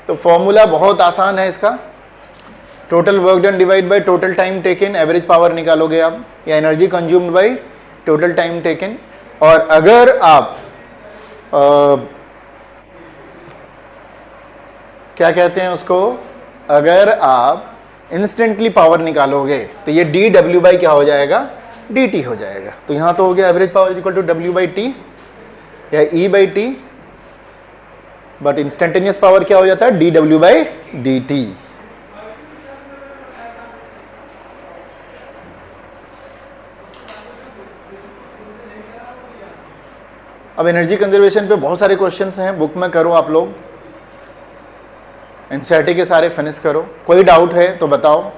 तो फॉर्मूला बहुत आसान है इसका, total work done divide by total time taken, average power निकालोगे आप, या energy consumed by total time taken. और अगर आप क्या कहते हैं उसको, अगर आप इंस्टेंटली पावर निकालोगे तो ये dW/क्या हो जाएगा, dt हो जाएगा। तो यहाँ तो हो गया average power is equal to W/T या E/T, बट इंस्टेंटेनियस पावर क्या हो जाता है dW/dt। अब एनर्जी कंजर्वेशन पे बहुत सारे क्वेश्चंस हैं, बुक में करो आप लोग, एनसीईआरटी के सारे फिनिश करो। कोई डाउट है तो बताओ।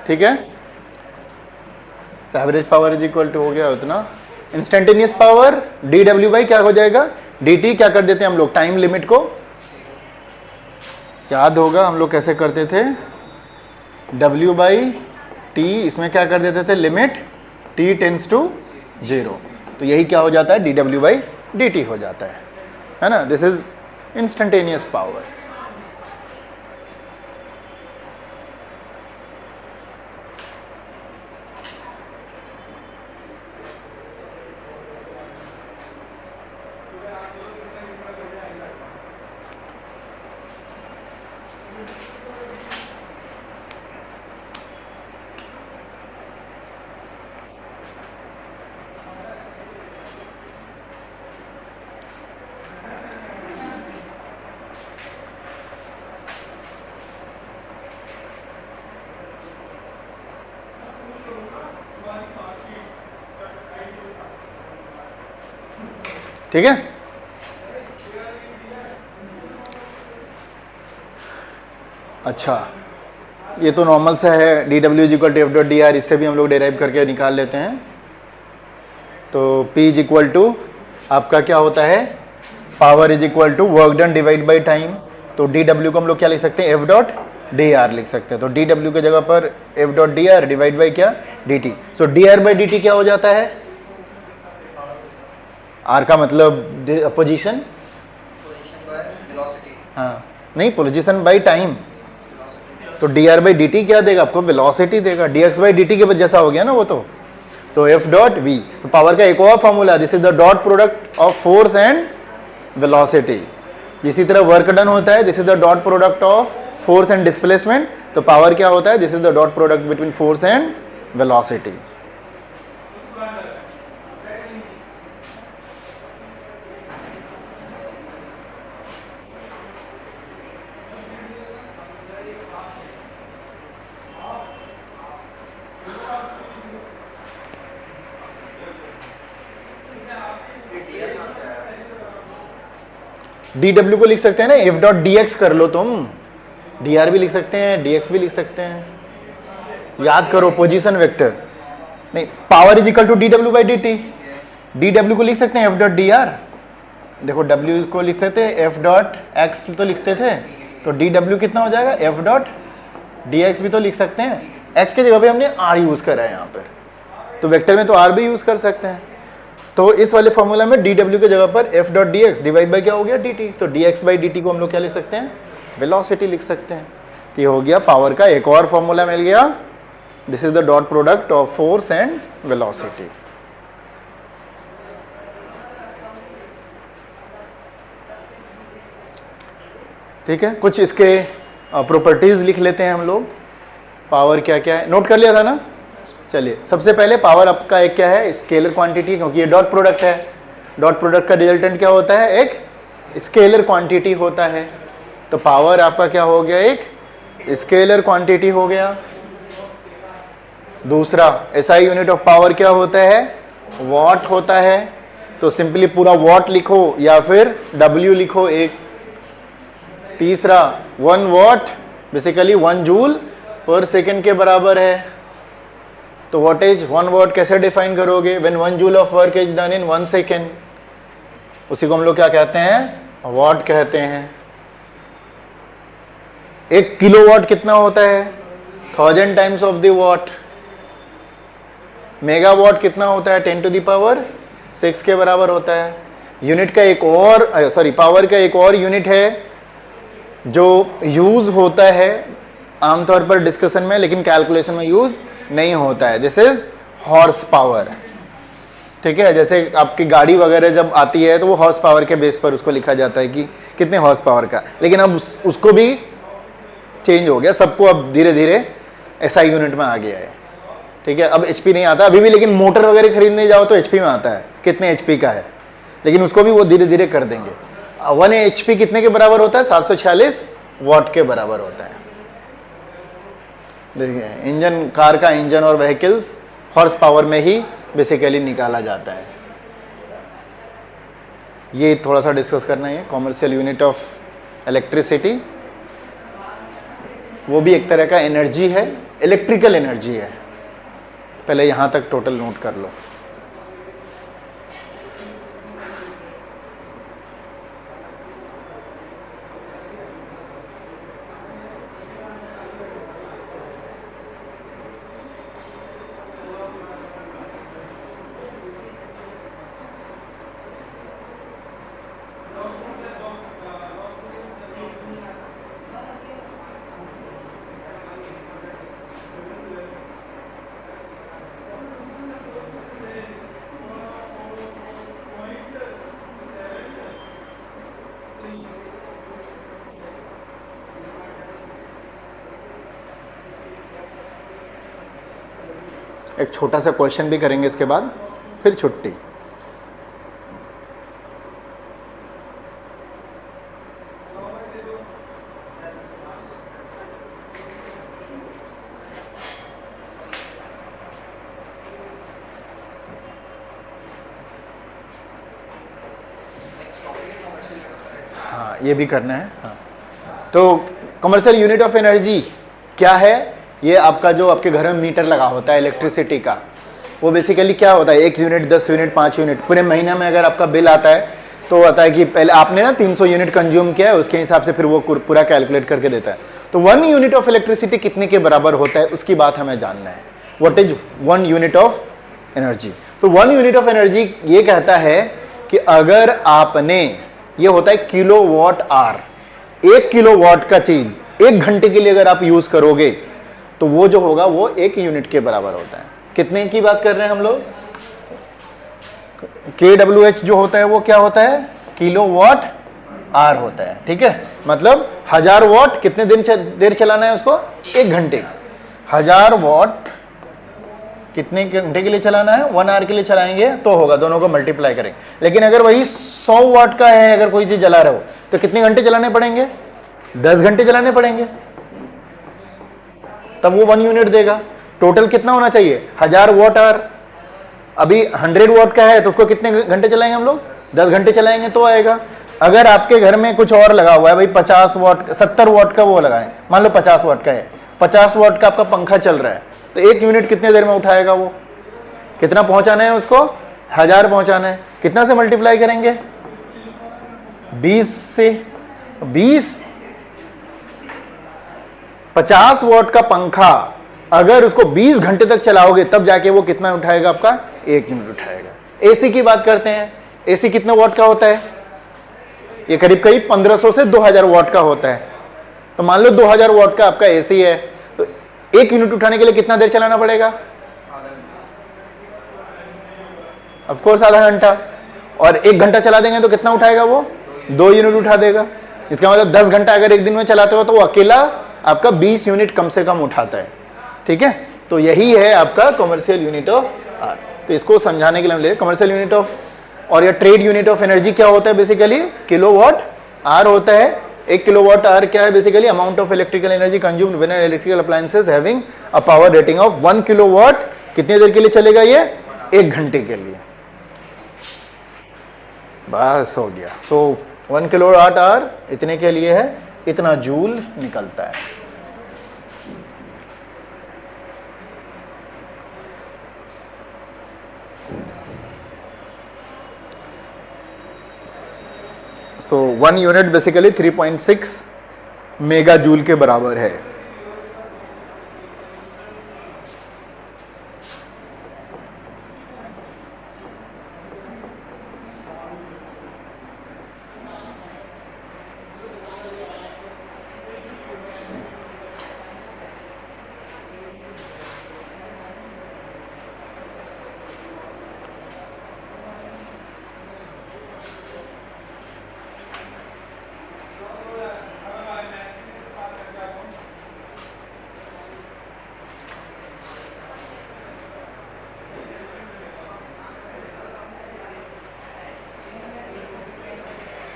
ठीक है, average power is equal to हो गया उतना। इंस्टेंटेनियस पावर dW/ क्या हो जाएगा dt। क्या कर देते हैं हम लोग, टाइम लिमिट को याद होगा हम लोग कैसे करते थे, W/T, इसमें क्या कर देते थे लिमिट t टेंड्स टू 0, तो यही क्या हो जाता है dW/dt हो जाता है ना। This is instantaneous power. ठीक है, अच्छा ये तो नॉर्मल सा है, dW is equal to F.dr, इससे भी हम लोग डेराइव करके निकाल लेते हैं। तो P इज इक्वल टू आपका क्या होता है, power is equal to work done divide by time. तो dW को हम लोग क्या लिख सकते हैं, F.dr लिख सकते हैं। तो dW की जगह पर F.dr डिवाइड बाई क्या dt। सो dr/dt क्या हो जाता है, R का मतलब पोजीशन, हाँ नहीं, पोजीशन बाई टाइम। तो dr/dt क्या देगा आपको, वेलोसिटी देगा। dx/dt के जैसा हो गया ना वो तो F.v। तो पावर का एक और formula, this is the dot product of force and velocity. इसी तरह वर्क डन होता है, this is the dot product of force and displacement. तो पावर क्या होता है, this is the dot product between force and velocity. dW को लिख सकते हैं ना F.dx कर लो तुम, dr भी लिख सकते हैं, dx भी लिख सकते हैं। याद करो पोजीशन वेक्टर, नहीं power is equal to dW/dt। dW को लिख सकते हैं F.dr। देखो W को लिख सकते हैं F.x तो लिखते थे, तो dW कितना हो जाएगा F.dx भी तो लिख सकते हैं। x के जगह पे हमने r यूज करा है यहाँ पर, तो वेक्टर में तो r भी यूज कर सकते हैं। तो इस वाले फॉर्मूला में dW की जगह पर F.dx डिवाइड बाई क्या हो गया dt। तो dx/dt को हम लोग क्या लिख सकते हैं, वेलोसिटी लिख सकते हैं। तो ये हो गया पावर का एक और फॉर्मूला मिल गया, this is the dot product of force and velocity. ठीक है, कुछ इसके प्रॉपर्टीज लिख लेते हैं हम लोग। पावर क्या क्या है, नोट कर लिया था ना। चलिए सबसे पहले पावर आपका एक क्या है, स्केलर क्वांटिटी, क्योंकि ये डॉट प्रोडक्ट है। डॉट प्रोडक्ट का रिजल्टेंट क्या होता है, एक स्केलर क्वांटिटी होता है। तो पावर आपका क्या हो गया, एक स्केलर क्वांटिटी हो गया। दूसरा SI यूनिट ऑफ पावर क्या होता है, वॉट होता है। तो सिंपली पूरा वॉट लिखो या फिर W लिखो एक। तीसरा 1 वॉट बेसिकली 1 जूल पर सेकेंड के बराबर है। तो व्हाट इज 1 वॉट कैसे डिफाइन करोगे? When 1 joule of work is done in 1 second, उसी को हम लोग क्या कहते हैं? वॉट कहते हैं। 1 किलोवाट कितना होता है? 1000 times of the what. Megawatt कितना होता है? 10 टू द पावर 6 के बराबर होता है। यूनिट का एक और पावर का एक और यूनिट है जो यूज होता है आमतौर पर डिस्कशन में, लेकिन कैलकुलेशन में यूज नहीं होता है। This is horse power. ठीक है, जैसे आपकी गाड़ी वगैरह जब आती है तो वो हॉर्स पावर के बेस पर उसको लिखा जाता है कि कितने हॉर्स पावर का, लेकिन अब उसको भी चेंज हो गया, सबको अब धीरे धीरे एसआई यूनिट में आ गया है। ठीक है, अब एचपी नहीं आता अभी भी, लेकिन मोटर वगैरह खरीदने जाओ तो एचपी में आता है कितने एचपी का है, लेकिन उसको भी वो धीरे धीरे कर देंगे। 1 एचपी कितने के बराबर होता है? 746 वॉट के बराबर होता है। देखिए, इंजन, कार का इंजन और व्हीकल्स हॉर्स पावर में ही बेसिकली निकाला जाता है। ये थोड़ा सा डिस्कस करना है। कॉमर्शियल यूनिट ऑफ इलेक्ट्रिसिटी, वो भी एक तरह का एनर्जी है, इलेक्ट्रिकल एनर्जी है। पहले यहां तक टोटल नोट कर लो। एक छोटा सा क्वेश्चन भी करेंगे इसके बाद, फिर छुट्टी। हाँ, ये भी करना है। हाँ, तो कमर्शियल यूनिट ऑफ एनर्जी क्या है? ये आपका जो आपके घर में मीटर लगा होता है इलेक्ट्रिसिटी का, वो बेसिकली क्या होता है? 1 यूनिट, 10 यूनिट, 5 यूनिट, पूरे महीने में अगर आपका बिल आता है तो आता है कि पहले आपने ना 300 यूनिट कंज्यूम किया है, उसके हिसाब से फिर वो पूरा कैलकुलेट करके देता है। तो 1 यूनिट ऑफ इलेक्ट्रिसिटी कितने के बराबर होता है, उसकी बात हमें जानना है। What is 1 unit of energy? तो 1 यूनिट ऑफ एनर्जी ये कहता है कि अगर आपने, ये होता है kilowatt hour, 1 kilowatt का चीज 1 घंटे के लिए अगर आप यूज करोगे तो वो जो होगा वो 1 यूनिट के बराबर होता है। कितने की बात कर रहे हैं हम लोग? kWh जो होता है वो क्या होता है? किलो वॉट आवर होता है। ठीक है, मतलब 1000 वॉट कितने देर चलाना है उसको? 1 घंटे। 1000 वॉट कितने घंटे के लिए चलाना है? 1 आवर के लिए चलाएंगे तो होगा, दोनों को मल्टीप्लाई करेंगे। लेकिन अगर वही 100 वॉट का है, अगर कोई चीज जला रहे हो तो कितने घंटे चलाने पड़ेंगे? 10 घंटे चलाने पड़ेंगे, तब वो 1 यूनिट देगा। टोटल कितना होना चाहिए? 1000 वॉट आवर। अभी 100 वॉट का है तो उसको कितने घंटे चलाएंगे हम लोग? 10 घंटे चलाएंगे तो आएगा। अगर आपके घर में कुछ और लगा हुआ है, भाई 50 वॉट, 70 वॉट का वो लगाए, मान लो 50 वॉट का है, 50 वॉट का आपका पंखा चल रहा है, तो 1 यूनिट कितने देर में उठाएगा? वो कितना पहुंचाना है उसको? 1000 पहुंचाना है। कितना से मल्टीप्लाई करेंगे? 20 से। 20 50 वॉट का पंखा अगर उसको 20 घंटे तक चलाओगे तब जाके वो कितना उठाएगा? आपका 1 यूनिट उठाएगा। एसी की बात करते हैं, एसी कितने वॉट का होता है? ये करीब करीब 1500 से 2000 वॉट का होता है। तो मान लो 2000 वॉट का आपका एसी है, तो 1 यूनिट उठाने के लिए कितना देर चलाना पड़ेगा? ऑफ कोर्स आधा घंटा। और 1 घंटा चला देंगे तो कितना उठाएगा वो? 2 यूनिट उठा देगा। इसका मतलब 10 घंटा अगर एक दिन में चलाते हो तो वो अकेला आपका 20 यूनिट कम से कम उठाता है। ठीक है, तो यही है आपका कमर्शियल यूनिट ऑफ आवर। तो इसको समझाने के लिए हम ले कमर्शियल यूनिट ऑफ, और या ट्रेड यूनिट ऑफ एनर्जी क्या होता है? बेसिकली किलोवाट आवर होता है। 1 किलोवाट आवर क्या है? Basically amount of electrical energy consumed when electrical appliances having a power rating of 1 kilowatt. कितनी देर के लिए चलेगा ये? 1 घंटे के लिए। बस हो गया। सो 1 किलोवाट आवर इतने के लिए है, इतना जूल निकलता है। सो 1 यूनिट बेसिकली 3.6 मेगा जूल के बराबर है.